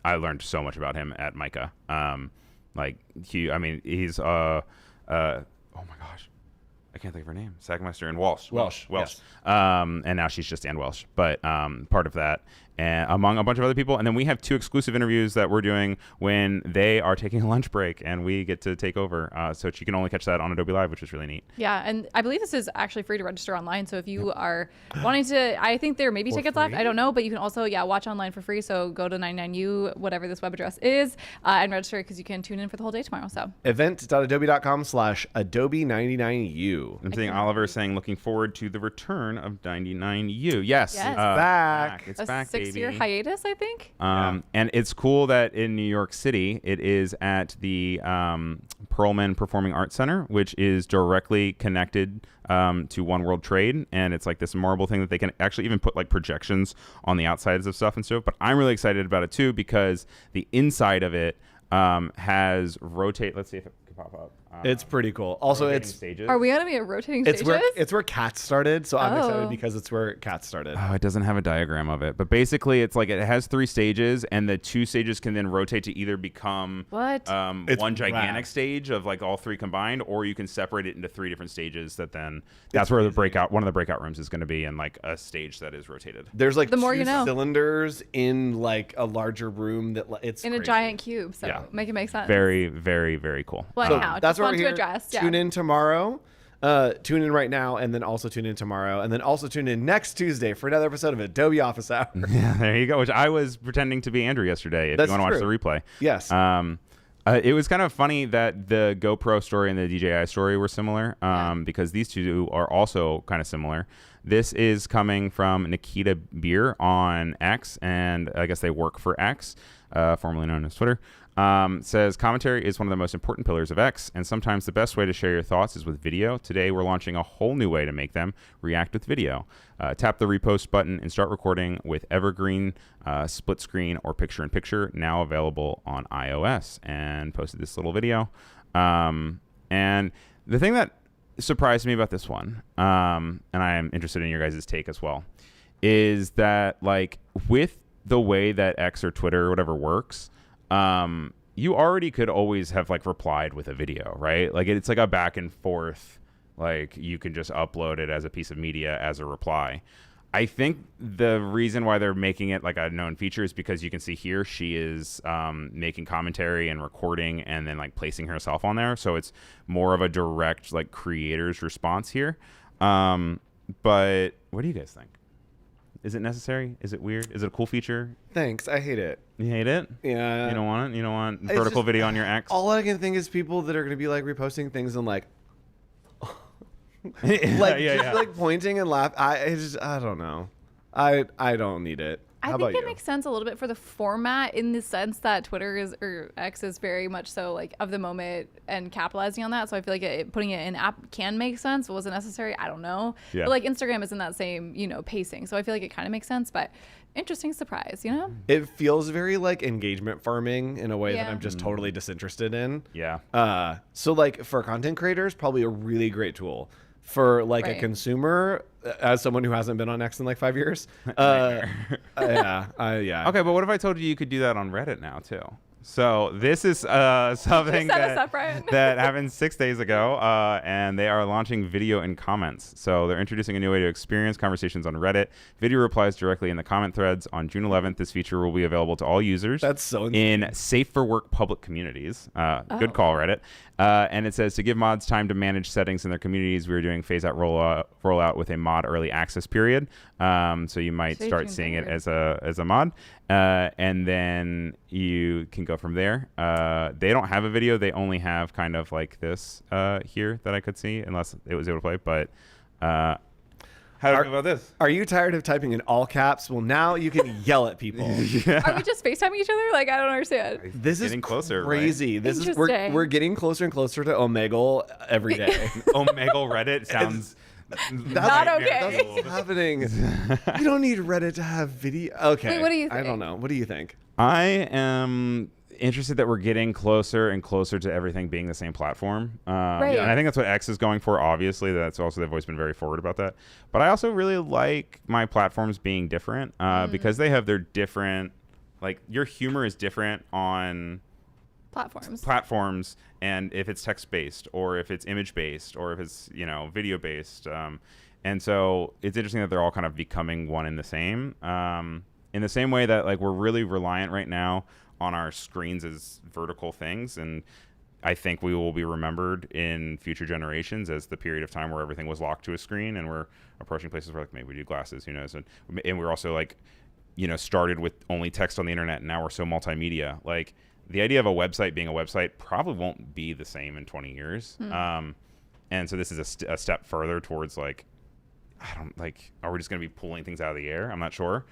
I learned so much about him at Micah. He's oh my gosh, I can't think of her name. Sagmeister and Welsh. Yes. And now she's just Ann Welsh, but part of that. And among a bunch of other people. And then we have 2 exclusive interviews that we're doing when they are taking a lunch break and we get to take over. So you can only catch that on Adobe Live, which is really neat. Yeah, and I believe this is actually free to register online. So if you are wanting to, I think there may be tickets left. I don't know, but you can also, watch online for free. So go to 99U, whatever this web address is, and register because you can tune in for the whole day tomorrow. So event.adobe.com/Adobe99U. I'm seeing Oliver saying, looking forward to the return of 99U. Yes. Yes. Back. It's a back, 6-year baby. hiatus, I think. And it's cool that in New York City, it is at the Perlman Performing Arts Center, which is directly connected to One World Trade. And it's like this marble thing that they can actually even put like projections on the outsides of stuff and stuff. But I'm really excited about it too, because the inside of it has rotate. Let's see if it can pop up. It's pretty cool. Also, rotating it's stages. Are we going to be at rotating it's stages? where Cats started, so I'm Oh. excited because it's where Cats started. Oh, it doesn't have a diagram of it, but basically it's like it has 3 stages, and the 2 stages can then rotate to either become What? It's one gigantic rad. stage of like all 3 combined, or you can separate it into 3 different stages. That's where one of the breakout rooms is going to be, in like a stage that is rotated. There's like The more 2 you know. cylinders in like a larger room that it's in a crazy. giant cube. So Yeah. make it make sense. Very, very, very cool. Well, So anyhow, that's just what want we're to here. address. Tune in tomorrow. Tune in right now, and then also tune in tomorrow, and then also tune in next Tuesday for another episode of Adobe Office Hour. Yeah, there you go. Which I was pretending to be Andrew yesterday. If That's you want to watch true. the replay. Yes. It was kind of funny that the GoPro story and the DJI story were similar, because these 2 are also kind of similar. This is coming from Nikita Beer on X, and I guess they work for X, formerly known as Twitter. Says, commentary is one of the most important pillars of X, and sometimes the best way to share your thoughts is with video. Today, we're launching a whole new way to make them react with video. Tap the repost button and start recording with Evergreen, split screen, or picture-in-picture, now available on iOS. And posted this little video. And the thing that surprised me about this one, and I am interested in your guys' take as well, is that like with the way that X or Twitter or whatever works, you already could always have like replied with a video, right? Like it's like a back and forth. Like you can just upload it as a piece of media as a reply. I think the reason why they're making it like a known feature is because you can see here she is making commentary and recording and then like placing herself on there. So it's more of a direct like creator's response here. But what do you guys think? Is it necessary? Is it weird? Is it a cool feature? Thanks. I hate it. You hate it? Yeah. You don't want it? You don't want It's vertical just- video on your X? All I can think is people that are going to be like reposting things and like, yeah. like pointing and laugh. I don't know. I don't need it. How I about think it you? makes sense a little bit for the format in the sense that Twitter is or X is very much so like of the moment and capitalizing on that. So I feel like putting it in app can make sense. Was it necessary? I don't know. Yeah. But like Instagram is in that same, pacing. So I feel like it kind of makes sense, but interesting surprise, It feels very like engagement farming in a way that Yeah. I'm just totally disinterested in. Yeah. So like for content creators, probably a really great tool. For like a Right. consumer, as someone who hasn't been on X in like 5 years, yeah. Okay, but what if I told you you could do that on Reddit now too? So this is something set us up, Ryan. that happened 6 days ago, and they are launching video in comments. So they're introducing a new way to experience conversations on Reddit. Video replies directly in the comment threads. On June 11th, this feature will be available to all users. That's so in safe for work public communities. Good call, Reddit. And it says to give mods time to manage settings in their communities, we are doing phase out rollout with a mod early access period. So you might Stay start tuned seeing it there. as a mod, and then you can go from there. They don't have a video; they only have kind of like this here that I could see, unless it was able to play. But how do you feel about this? Are you tired of typing in all caps? Well, now you can yell at people. Are we just FaceTiming each other? Like, I don't understand. This is Getting closer, right? crazy. This is Interesting. we're getting closer and closer to Omegle every day. Omegle Reddit sounds Not okay. That's what's happening. You don't need Reddit to have video. Okay. Wait, what do you I think? don't know. What do you think? I am interested that we're getting closer and closer to everything being the same platform. Right. And I think that's what X is going for. Obviously, that's also they've always been very forward about that. But I also really like my platforms being different because they have their different, like your humor is different on platforms, and if it's text based or if it's image based or if it's video based. And so it's interesting that they're all kind of becoming one and the same. In the same way that like we're really reliant right now on our screens as vertical things, and I think we will be remembered in future generations as the period of time where everything was locked to a screen, and we're approaching places where like maybe we do glasses, who knows, and we're also like started with only text on the internet, and now we're so multimedia. Like the idea of a website being a website probably won't be the same in 20 years. And so this is a step further towards like, are we just going to be pulling things out of the air? I'm not sure.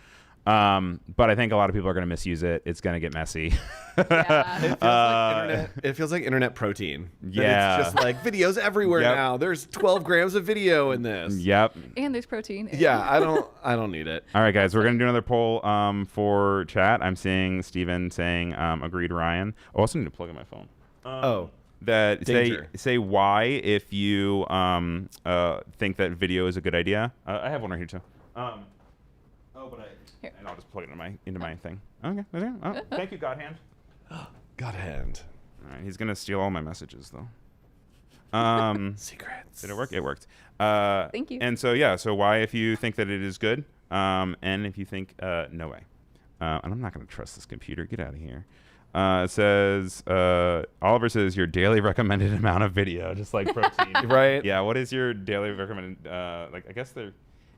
But I think a lot of people are going to misuse it. It's going to get messy. Yeah. It feels like internet protein. That Yeah. It's just like videos everywhere Yep. now. There's 12 grams of video in this. Yep. And there's protein. Yeah, I don't need it. All right, guys, we're going to do another poll for chat. I'm seeing Steven saying, agreed, Ryan. I also need to plug in my phone. That Danger. say why if you think that video is a good idea. I have one right here too. Here. And I'll just plug it into my thing. Okay, there. Oh, thank you, God Hand. God hand. All right, he's gonna steal all my messages though. Secrets. Did it work? It worked. Thank you. And so why if you think that it is good, and if you think no way. And I'm not gonna trust this computer. Get out of here. It says Oliver says your daily recommended amount of video, just like protein. Right. Yeah. What is your daily recommended? I guess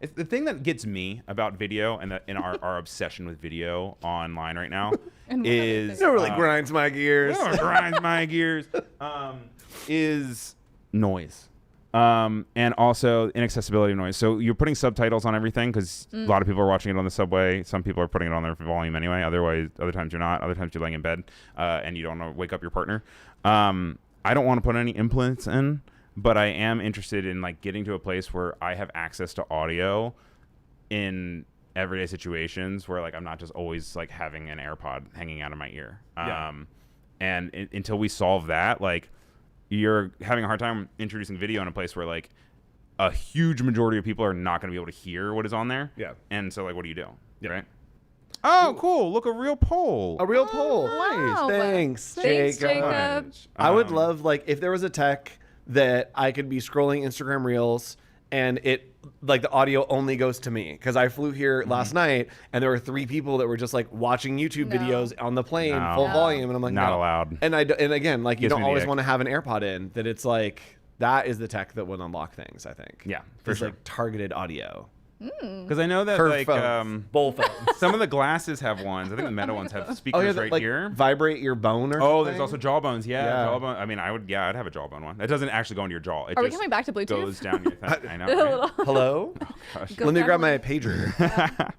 it's the thing that gets me about video and our obsession with video online right now And what is It really grinds my gears. grinds my gears. Is noise. And also inaccessibility noise. So you're putting subtitles on everything because a lot of people are watching it on the subway. Some people are putting it on their volume anyway. Other times you're not. Other times you're laying in bed and you don't want to wake up your partner. I don't want to put any implants in, but I am interested in like getting to a place where I have access to audio in everyday situations where like I'm not just always like having an AirPod hanging out of my ear. Yeah. And until we solve that, like you're having a hard time introducing video in a place where like a huge majority of people are not going to be able to hear what is on there. Yeah. And so like, what do you do? Yeah. Right. Oh, cool. Look, a real poll. A real poll. wow. Thanks, Thanks, Jacob. Jacob. I would love, like, if there was a tech that I could be scrolling Instagram Reels and it, like, the audio only goes to me. Because I flew here last night and there were 3 people that were just, like, watching YouTube No. videos on the plane, No. full No. volume. And I'm like, Not no. allowed. And again, like, you Gives don't me the always ick. want to have an AirPod in, that it's like, that is the tech that would unlock things, I think. Yeah, for It's sure. like targeted audio. Because I know that Curved like phones. Both phones. some of the glasses have ones. I think the Meta ones have speakers right like, here. vibrate your bone or Oh, something. there's also jawbones. Yeah, Yeah. jawbone. I mean, I'd have a jawbone one. It doesn't actually go into your jaw. It Are we just coming back to Bluetooth? goes down your thing. I know. A Right? little- Hello? Gosh. Go Let me down grab a my little- pager.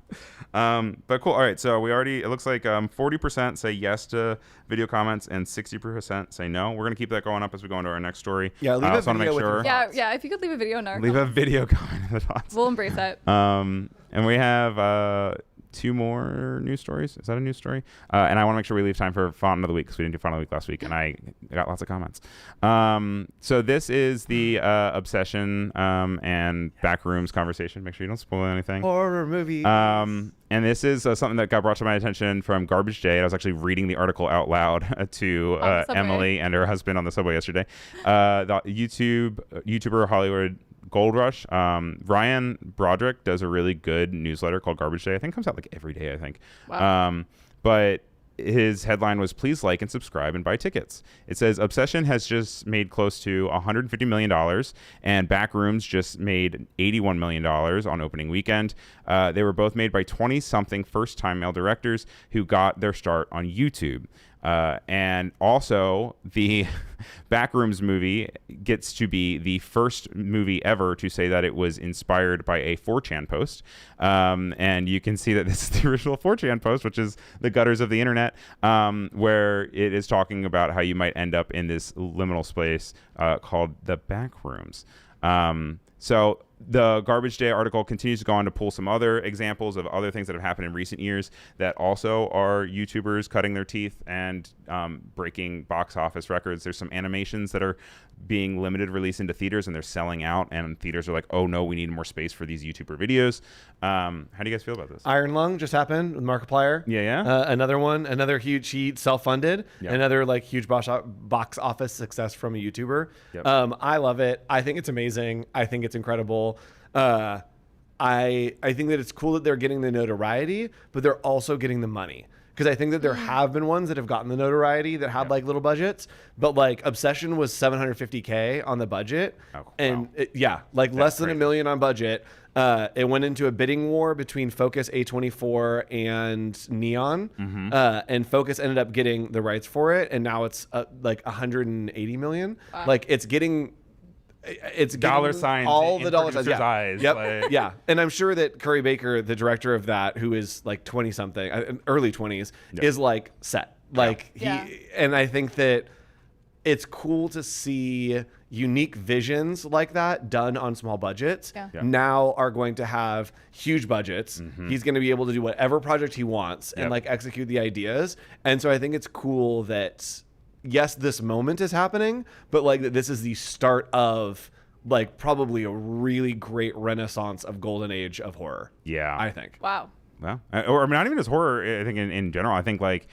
But cool. All right. So we already, it looks like 40% say yes to video comments and 60% say no. We're going to keep that going up as we go into our next story. Yeah, leave I a also want to video make with your sure. Yeah, yeah. If you could leave a video in our Leave a video comment in the thoughts. we'll embrace that. And we have 2 more news stories. Is that a news story? And I want to make sure we leave time for Font of the Week because we didn't do Font of the Week last week, and I got lots of comments. So this is the Obsession and Backrooms conversation. Make sure you don't spoil anything. Horror movies. And this is something that got brought to my attention from Garbage Day. I was actually reading the article out loud to On the subway. Emily and her husband on the subway yesterday. The YouTuber Hollywood Gold Rush. Ryan Broderick does a really good newsletter called Garbage Day. I think it comes out like every day, I think. Wow. But his headline was, "Please like and subscribe and buy tickets." It says, "Obsession has just made close to $150 million, and Backrooms just made $81 million on opening weekend. They were both made by 20-something first-time male directors who got their start on YouTube." And also, the Backrooms movie gets to be the first movie ever to say that it was inspired by a 4chan post. And you can see that this is the original 4chan post, which is the gutters of the internet, where it is talking about how you might end up in this liminal space called the Backrooms. So the Garbage Day article continues to go on to pull some other examples of other things that have happened in recent years that also are YouTubers cutting their teeth and breaking box office records. There's some animations that are being limited release into theaters and they're selling out, and theaters are like, oh no, we need more space for these YouTuber videos. How do you guys feel about this? Iron Lung just happened with Markiplier. Yeah. Another one, another huge heat, self-funded. Yep. Another like huge box office success from a YouTuber. Yep. I love it. I think it's amazing. I think it's incredible. I think that it's cool that they're getting the notoriety, but they're also getting the money. Because I think that there have been ones that have gotten the notoriety that had like little budgets, but like Obsession was $750K on the budget, and less than $1 million on budget. It went into a bidding war between Focus, A24, and Neon, and Focus ended up getting the rights for it, and now it's like $180 million. Wow. Like it's getting Dollar getting signs all in the dollar signs. producers' Yeah. eyes, Yep. like- Yeah. And I'm sure that Curry Baker, the director of that, who is like 20 something, early 20s, is like set. Like Yeah. and I think that it's cool to see unique visions like that done on small budgets. Yeah. Yeah. Now are going to have huge budgets. He's going to be able to do whatever project he wants and Yep. like execute the ideas. And so I think it's cool that yes, this moment is happening, but like that this is the start of like probably a really great renaissance of golden age of horror. Yeah. I think. Wow. Well, or I mean, not even as horror. I think in general, I think like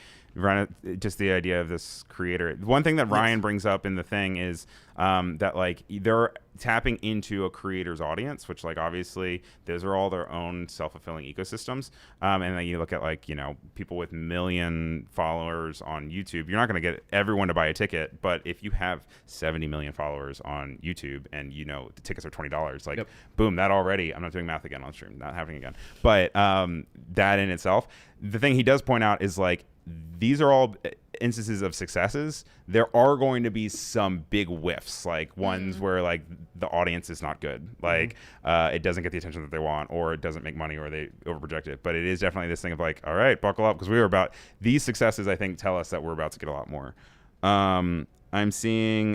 just the idea of this creator. One thing that Ryan brings up in the thing is that like they're tapping into a creator's audience, which like obviously those are all their own self-fulfilling ecosystems. And then you look at like, you know, people with 1 million followers on YouTube, you're not going to get everyone to buy a ticket. But if you have 70 million followers on YouTube and, you know, the tickets are $20, like boom, that already, I'm not doing math again on stream, not happening again. But that in itself, the thing he does point out is like, these are all instances of successes. There are going to be some big whiffs, like ones where like the audience is not good, like it doesn't get the attention that they want, or it doesn't make money, or they overproject it. But it is definitely this thing of like, all right, buckle up, because we were about these successes. I think tell us that we're about to get a lot more. I'm seeing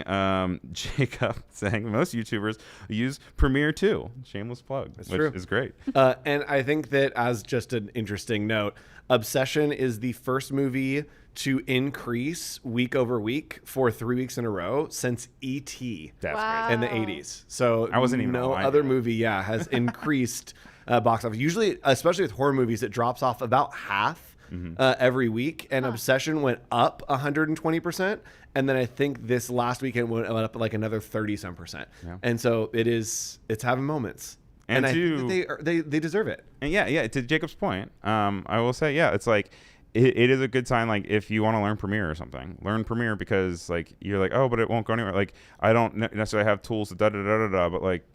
Jacob saying most YouTubers use Premiere too. Shameless plug, which true. is great. And I think that as just an interesting note, Obsession is the first movie to increase week over week for 3 weeks in a row since E.T. That's Wow. crazy. in the 80s. So I wasn't even no alive other yet. movie, has increased box office. Usually, especially with horror movies, it drops off about half every week. And Obsession went up 120%. And then I think this last weekend went up like another 30-some%. Yeah. And so it's having moments. And I to- think that they deserve it. And yeah, to Jacob's point, I will say, it's like it is a good sign. Like if you want to learn Premiere or something, learn Premiere because like you're like, oh, but it won't go anywhere. Like I don't necessarily have tools to but like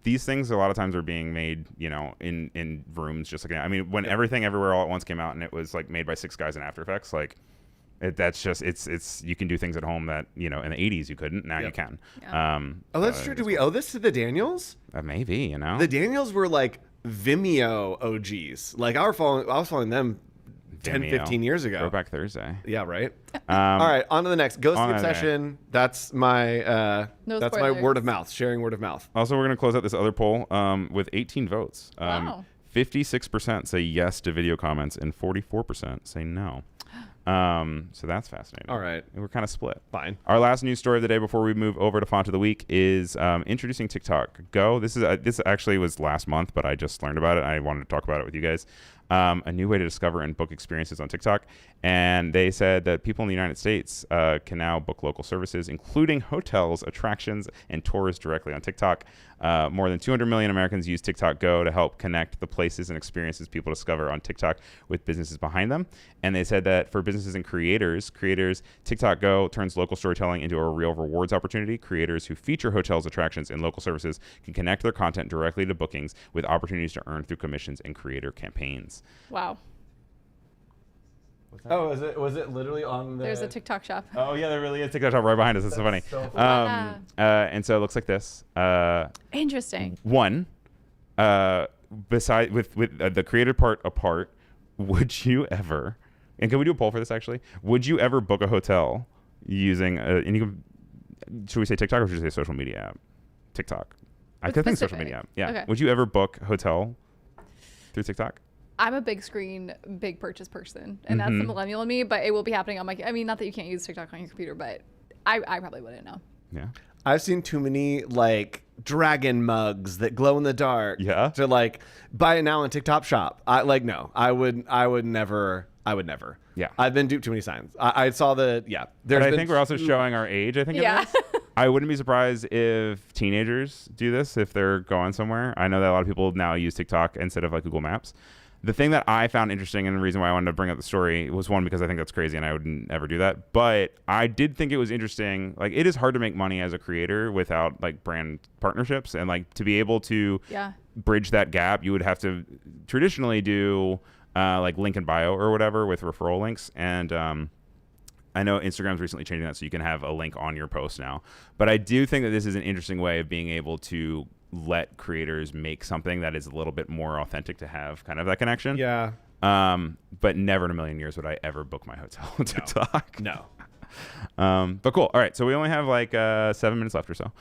these things a lot of times are being made, in rooms just like I mean, when Everything Everywhere All at Once came out and it was like made by 6 guys in After Effects, like. That's just it's you can do things at home that in the 80s you couldn't. Now you can. Yeah. Oh, that's true. Do we owe this to the Daniels? Maybe The Daniels were like Vimeo OGs. Like I was following them 10, Vimeo. 15 years ago. Throwback Thursday. Yeah, right. All right, on to the next. Ghost on to the Obsession. That's my No that's my spoilers. word of mouth. Sharing word of mouth. Also, we're gonna close out this other poll with 18 votes. Wow. 56% say yes to video comments and 44% say no. So that's fascinating. All right. We're kind of split. Fine. Our last news story of the day before we move over to Font of the Week is introducing TikTok Go. This actually was last month, but I just learned about it. I wanted to talk about it with you guys. A new way to discover and book experiences on TikTok. And they said that people in the United States can now book local services, including hotels, attractions, and tours directly on TikTok. More than 200 million Americans use TikTok Go to help connect the places and experiences people discover on TikTok with businesses behind them. And they said that for businesses and creators, TikTok Go turns local storytelling into a real rewards opportunity. Creators who feature hotels, attractions, and local services can connect their content directly to bookings with opportunities to earn through commissions and creator campaigns. Wow. Oh, was it literally on the? There's a TikTok shop. Oh yeah, there really is TikTok shop right behind us. That's so funny. so funny. And so it looks like this. Interesting. One, beside with the creator part apart, would you ever? And can we do a poll for this actually? Would you ever book a hotel using and you can? Should we say TikTok or should we say social media app? TikTok. I It's could think social specific. media app. Yeah. Okay. Would you ever book hotel through TikTok? I'm a big screen, big purchase person, and that's the millennial in me. But it will be happening on my. I mean, not that you can't use TikTok on your computer, but I probably wouldn't know. Yeah. I've seen too many like dragon mugs that glow in the dark. Yeah. To like buy it now on TikTok Shop. I would never. Yeah. I've been duped too many times. I saw the But I think we're also showing our age. I think. Yeah. In this. I wouldn't be surprised if teenagers do this if they're going somewhere. I know that a lot of people now use TikTok instead of like Google Maps. The thing that I found interesting and the reason why I wanted to bring up the story was one, because I think that's crazy and I wouldn't ever do that. But I did think it was interesting. Like it is hard to make money as a creator without like brand partnerships, and like to be able to Yeah. bridge that gap, you would have to traditionally do like link in bio or whatever with referral links. And I know Instagram's recently changing that so you can have a link on your post now. But I do think that this is an interesting way of being able to let creators make something that is a little bit more authentic to have kind of that connection. Yeah. But never in a million years would I ever book my hotel on TikTok. No. But cool. All right. So we only have like 7 minutes left or so.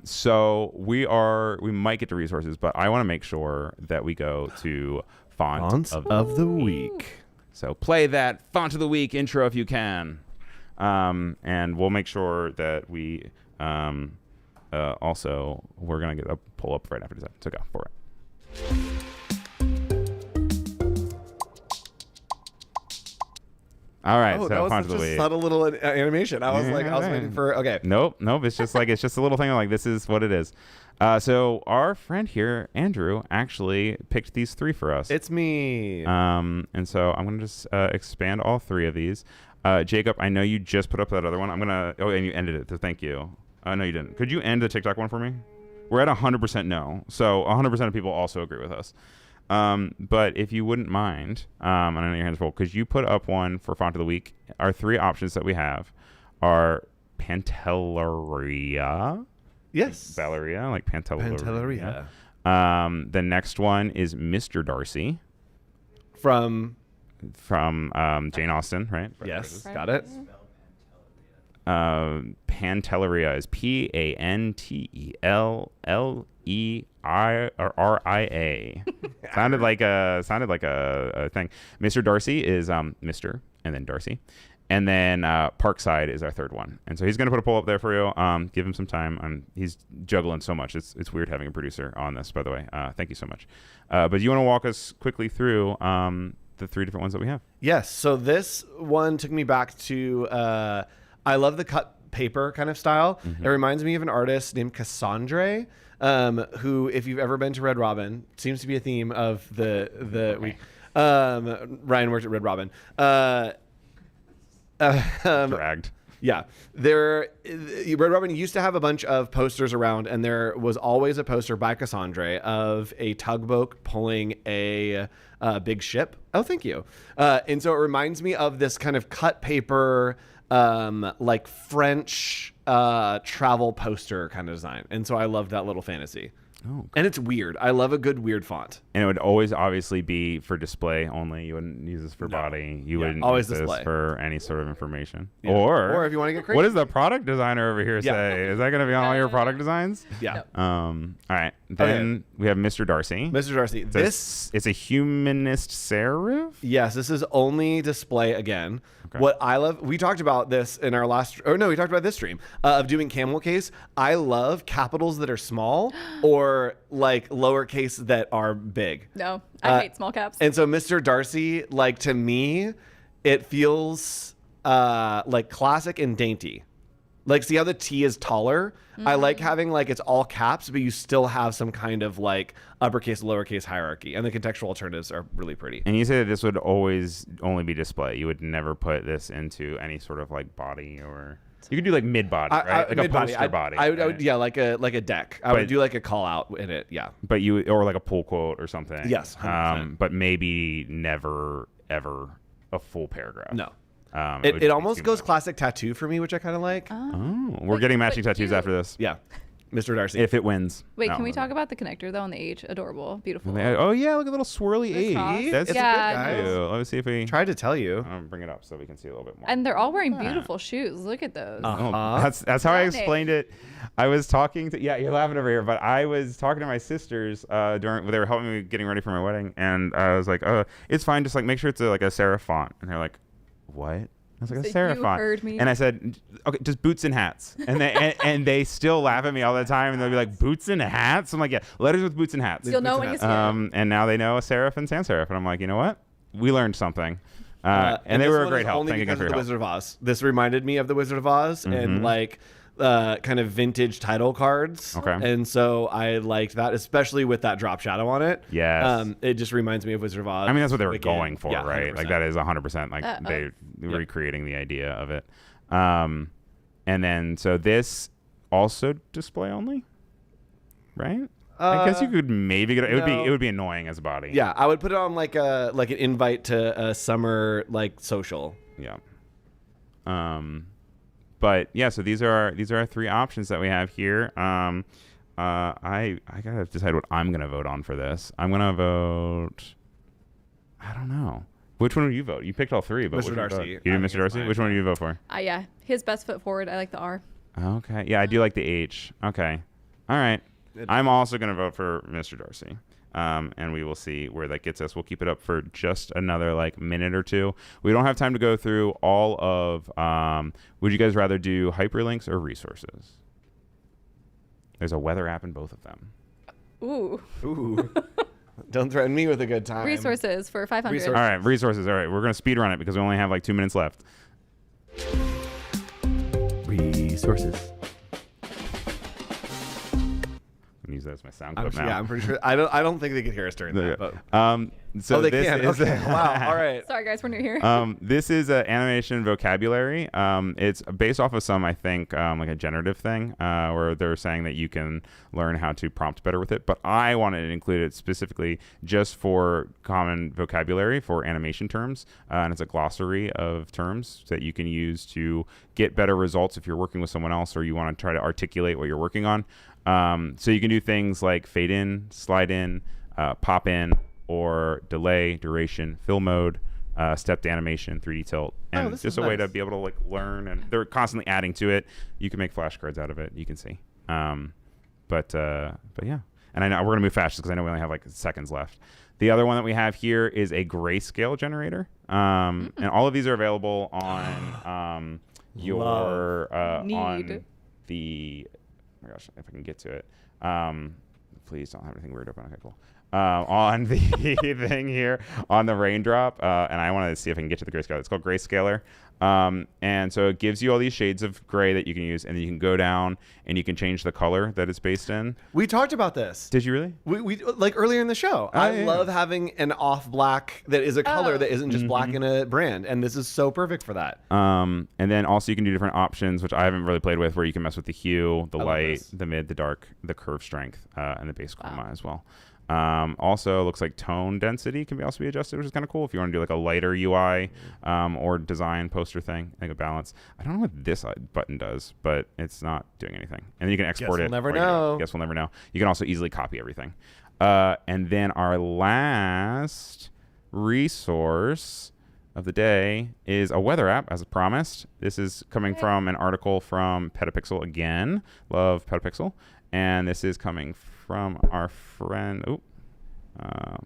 So we might get to resources, but I want to make sure that we go to Font of the week. So play that Font of the Week intro if you can. And we'll make sure that we also, we're going to get a pull up right after this. So go for it. All right. Oh, So that was Font of such the a Week. subtle little animation. I was Yeah, like, I was right. waiting for. Okay. Nope. It's just like a little thing. Like this is what it is. So our friend here, Andrew, actually picked these 3 for us. It's me. And so I'm gonna just expand all 3 of these. Jacob, I know you just put up that other one. I'm gonna. Oh, and you ended it. So thank you. No, you didn't. Could you end the TikTok one for me? We're at 100% no. So 100% of people also agree with us. But if you wouldn't mind, and I know your hands full, could you put up one for Font of the Week? Our 3 options that we have are Pantelleria. Yes. Valeria, like Pantelleria. Pantelleria. The next one is Mr. Darcy From from Jane Austen, right? yes, Right. got it. Pantelleria is Pantelleria. sounded like a thing. Mr. Darcy is Mr. and then Darcy. And then Parkside is our third one. And so he's going to put a poll up there for you. Give him some time. He's juggling so much. It's weird having a producer on this, by the way. Thank you so much. But you want to walk us quickly through the three different ones that we have? Yes. So this one took me back to, I love the cut paper kind of style. It reminds me of an artist named Cassandre, who, if you've ever been to Red Robin, seems to be a theme of the week. Ryan worked at Red Robin. Dragged. Yeah. Red Robin used to have a bunch of posters around, and there was always a poster by Cassandre of a tugboat pulling a big ship. Oh, thank you. And so it reminds me of this kind of cut paper, like French travel poster kind of design. And so I loved that little fantasy. Oh, okay. And it's weird. I love a good weird font. And it would always obviously be for display only. You wouldn't use this for body. You wouldn't always use this display. for any sort of information. Yeah. Or if you want to get crazy. what does the product designer over here say? Is that going to be on all your product designs? Yeah. All right. Then we have Mr. Darcy. Mr. Darcy. It's a humanist serif? Yes, this is only display again. Okay. What I love, we talked about this in our last, or no, we talked about this stream of doing camel case. I love capitals that are small or like lowercase that are big. No, I hate small caps. And so Mr. Darcy, like to me, it feels like classic and dainty. Like, see how the T is taller? I like having like it's all caps, but you still have some kind of like uppercase, lowercase hierarchy. And the contextual alternatives are really pretty. And you say that this would always only be display. You would never put this into any sort of like body or... You could do like mid-body, right? Like mid-body. a poster body. I right? would, yeah, like a deck. I would do like a call out in it, yeah. But you, or like a pull quote or something. Yes, 100%. But maybe never, ever a full paragraph. No. would It be almost too goes much. classic tattoo for me, which I kind of like. Oh, we're getting matching tattoos after this. Yeah. Mr. Darcy. If it wins. Wait, No, can we no. talk about the connector though on the H? Adorable, beautiful. Oh yeah, look at the little swirly The cross. H. That's It's Yeah. a good, guys. cute. Let me see if we Tried to tell you. I'll bring it up so we can see a little bit more. And they're all wearing beautiful shoes. Look at those. Oh, that's how I Stunning. explained it. I was talking to you're laughing over here, but I was talking to my sisters during they were helping me getting ready for my wedding, and I was like, it's fine, just like make sure it's like a serif font, and they're like, what? I was like, a So serif you font. heard me. And I said, okay, just boots and hats. And they and they still laugh at me all the time, and they'll be like, boots and hats? I'm like, yeah, letters with boots and hats. You'll know when you see it. And now they know a serif and sans serif, and I'm like, you know what? We learned something. And they this were a one great is help. only Thank you again because for of your the help. Wizard of Oz. This reminded me of the Wizard of Oz and like kind of vintage title cards. Okay. And so I liked that, especially with that drop shadow on it. Yes. It just reminds me of Wizard of Oz. I mean, that's what they were Again. going for, Yeah, right? 100%. Like that is 100% like they recreating the idea of it. And then so this also display only, right? I guess you could maybe get it. no. It would be annoying as a body. Yeah, I would put it on like an invite to a summer like social. Yeah. But yeah, so these are our three options that we have here. I gotta decide what I'm gonna vote on for this. I'm gonna vote. I don't know. Which one would you vote? You picked all three, but Mr. which one Darcy. you did I Mr. think it's Darcy. fine. Which one do you vote for? Yeah, his best foot forward. I like the R. Okay. Yeah, I do like the H. Okay. All right. I'm also going to vote for Mr. Darcy. And we will see where that gets us. We'll keep it up for just another like minute or two. We don't have time to go through all of, would you guys rather do hyperlinks or resources? There's a weather app in both of them. Ooh. Ooh. Don't threaten me with a good time. Resources for 500. Resources. All right. Resources. All right. We're going to speed run it because we only have like 2 minutes left. Resources. I'm use that as my sound clip now. Yeah, I'm pretty sure. I don't think they could hear us during that. But. So they this can. is Okay. Wow. All right. Sorry, guys, we're new here. This is an animation vocabulary. It's based off of some, I think, like a generative thing where they're saying that you can learn how to prompt better with it. But I wanted to include it specifically just for common vocabulary for animation terms. And it's a glossary of terms that you can use to get better results if you're working with someone else or you want to try to articulate what you're working on. So you can do things like fade in, slide in, pop in, or delay, duration, fill mode, stepped animation, 3D tilt, and this just is a way to nice. be able to like learn. And they're constantly adding to it. You can make flashcards out of it. You can see. But yeah. And I know we're gonna move fast because I know we only have like seconds left. The other one that we have here is a grayscale generator, and all of these are available on your on the. Oh my gosh, if I can get to it. Please don't have anything weird open. Okay, cool. On the thing here on the raindrop, and I want to see if I can get to the grayscaler. It's called Grayscaler. And so it gives you all these shades of gray that you can use, and then you can go down and you can change the color that it's based in. We talked about this. Did you really? We like earlier in the show. I love having an off black that is a color that isn't just black in a brand, and this is so perfect for that. And then also you can do different options, which I haven't really played with, where you can mess with the hue, the light, the mid, the dark, the curve strength, and the base chroma as well. Also, looks like tone density can also be adjusted, which is kind of cool if you want to do like a lighter UI or design poster thing. I think a balance. I don't know what this button does, but it's not doing anything. And then you can export it. Guess we'll never know. Guess we'll never know. You can also easily copy everything. And then our last resource of the day is a weather app, as promised. This is coming from an article from Petapixel again. Love Petapixel. And this is coming from our friend,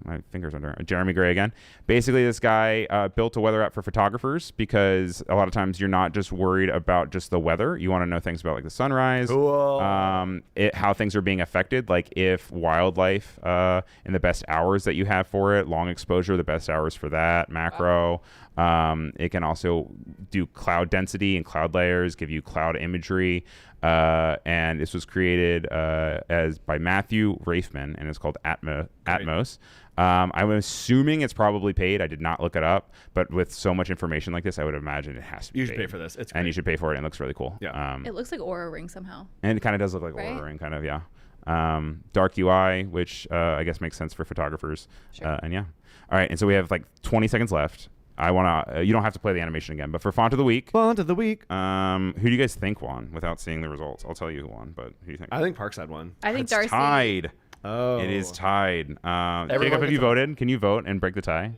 my fingers under Jeremy Gray again. Basically, this guy built a weather app for photographers because a lot of times you're not just worried about just the weather. You want to know things about like the sunrise, how things are being affected, like if wildlife in the best hours that you have for it, long exposure, the best hours for that, macro. It can also do cloud density and cloud layers, give you cloud imagery. And this was created by Matthew Rafeman, and it's called Atmos. I'm assuming it's probably paid. I did not look it up, but with so much information like this, I would imagine it has to be You should paid. pay for this. It's and great. you should pay for it. And it looks really cool. Yeah. It looks like Aura Ring somehow. And it kind of does look like Right? Aura Ring, kind of, yeah. Dark UI, which I guess makes sense for photographers. Sure. And yeah. All right. And so we have like 20 seconds left. I want to, you don't have to play the animation again, but for Font of the Week, Font of the week. who do you guys think won without seeing the results? I'll tell you who won, but who do you think? I think Parkside won. I think It's Darcy. tied. Oh. It is tied. Jacob, gets have you a- voted? Can you vote and break the tie?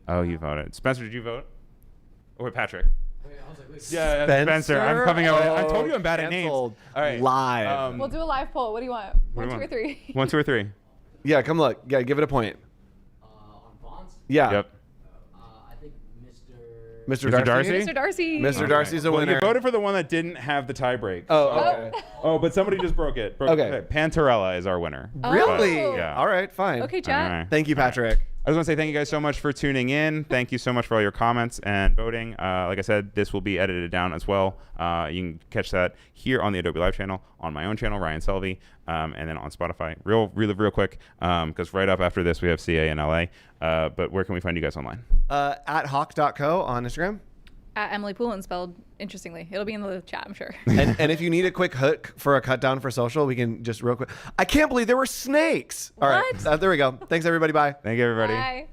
Oh, you voted. Spencer, did you vote? Or Patrick? Yeah, Spencer. I'm coming out. I told you I'm bad at names. All Canceled. right. Live. We'll do a live poll. What do you want? What do One, you two, or want? three? 1, 2, or 3. Yeah, come look. Yeah, give it a point. On fonts, Yeah. Yep. I think Mr. Mr. Darcy. Mr. Darcy. Mr. Darcy's a Well, winner. you voted for the one that didn't have the tie break. Oh, okay. Oh, but somebody just broke it. Okay. Pantarella is our winner. Really? Oh. Yeah. All right, fine. Okay, chat. All right. Thank you, Patrick. I just want to say thank you guys so much for tuning in. Thank you so much for all your comments and voting. Like I said, this will be edited down as well. You can catch that here on the Adobe Live channel, on my own channel, Ryan Selvey, and then on Spotify. Real quick, because right up after this we have CA in LA. But where can we find you guys online? At hawk.co on Instagram. At Emily Poulin, spelled interestingly. It'll be in the chat, I'm sure. and if you need a quick hook for a cut down for social, we can just real quick. I can't believe there were snakes. All right. What? There we go. Thanks, everybody. Bye. Thank you, everybody. Bye.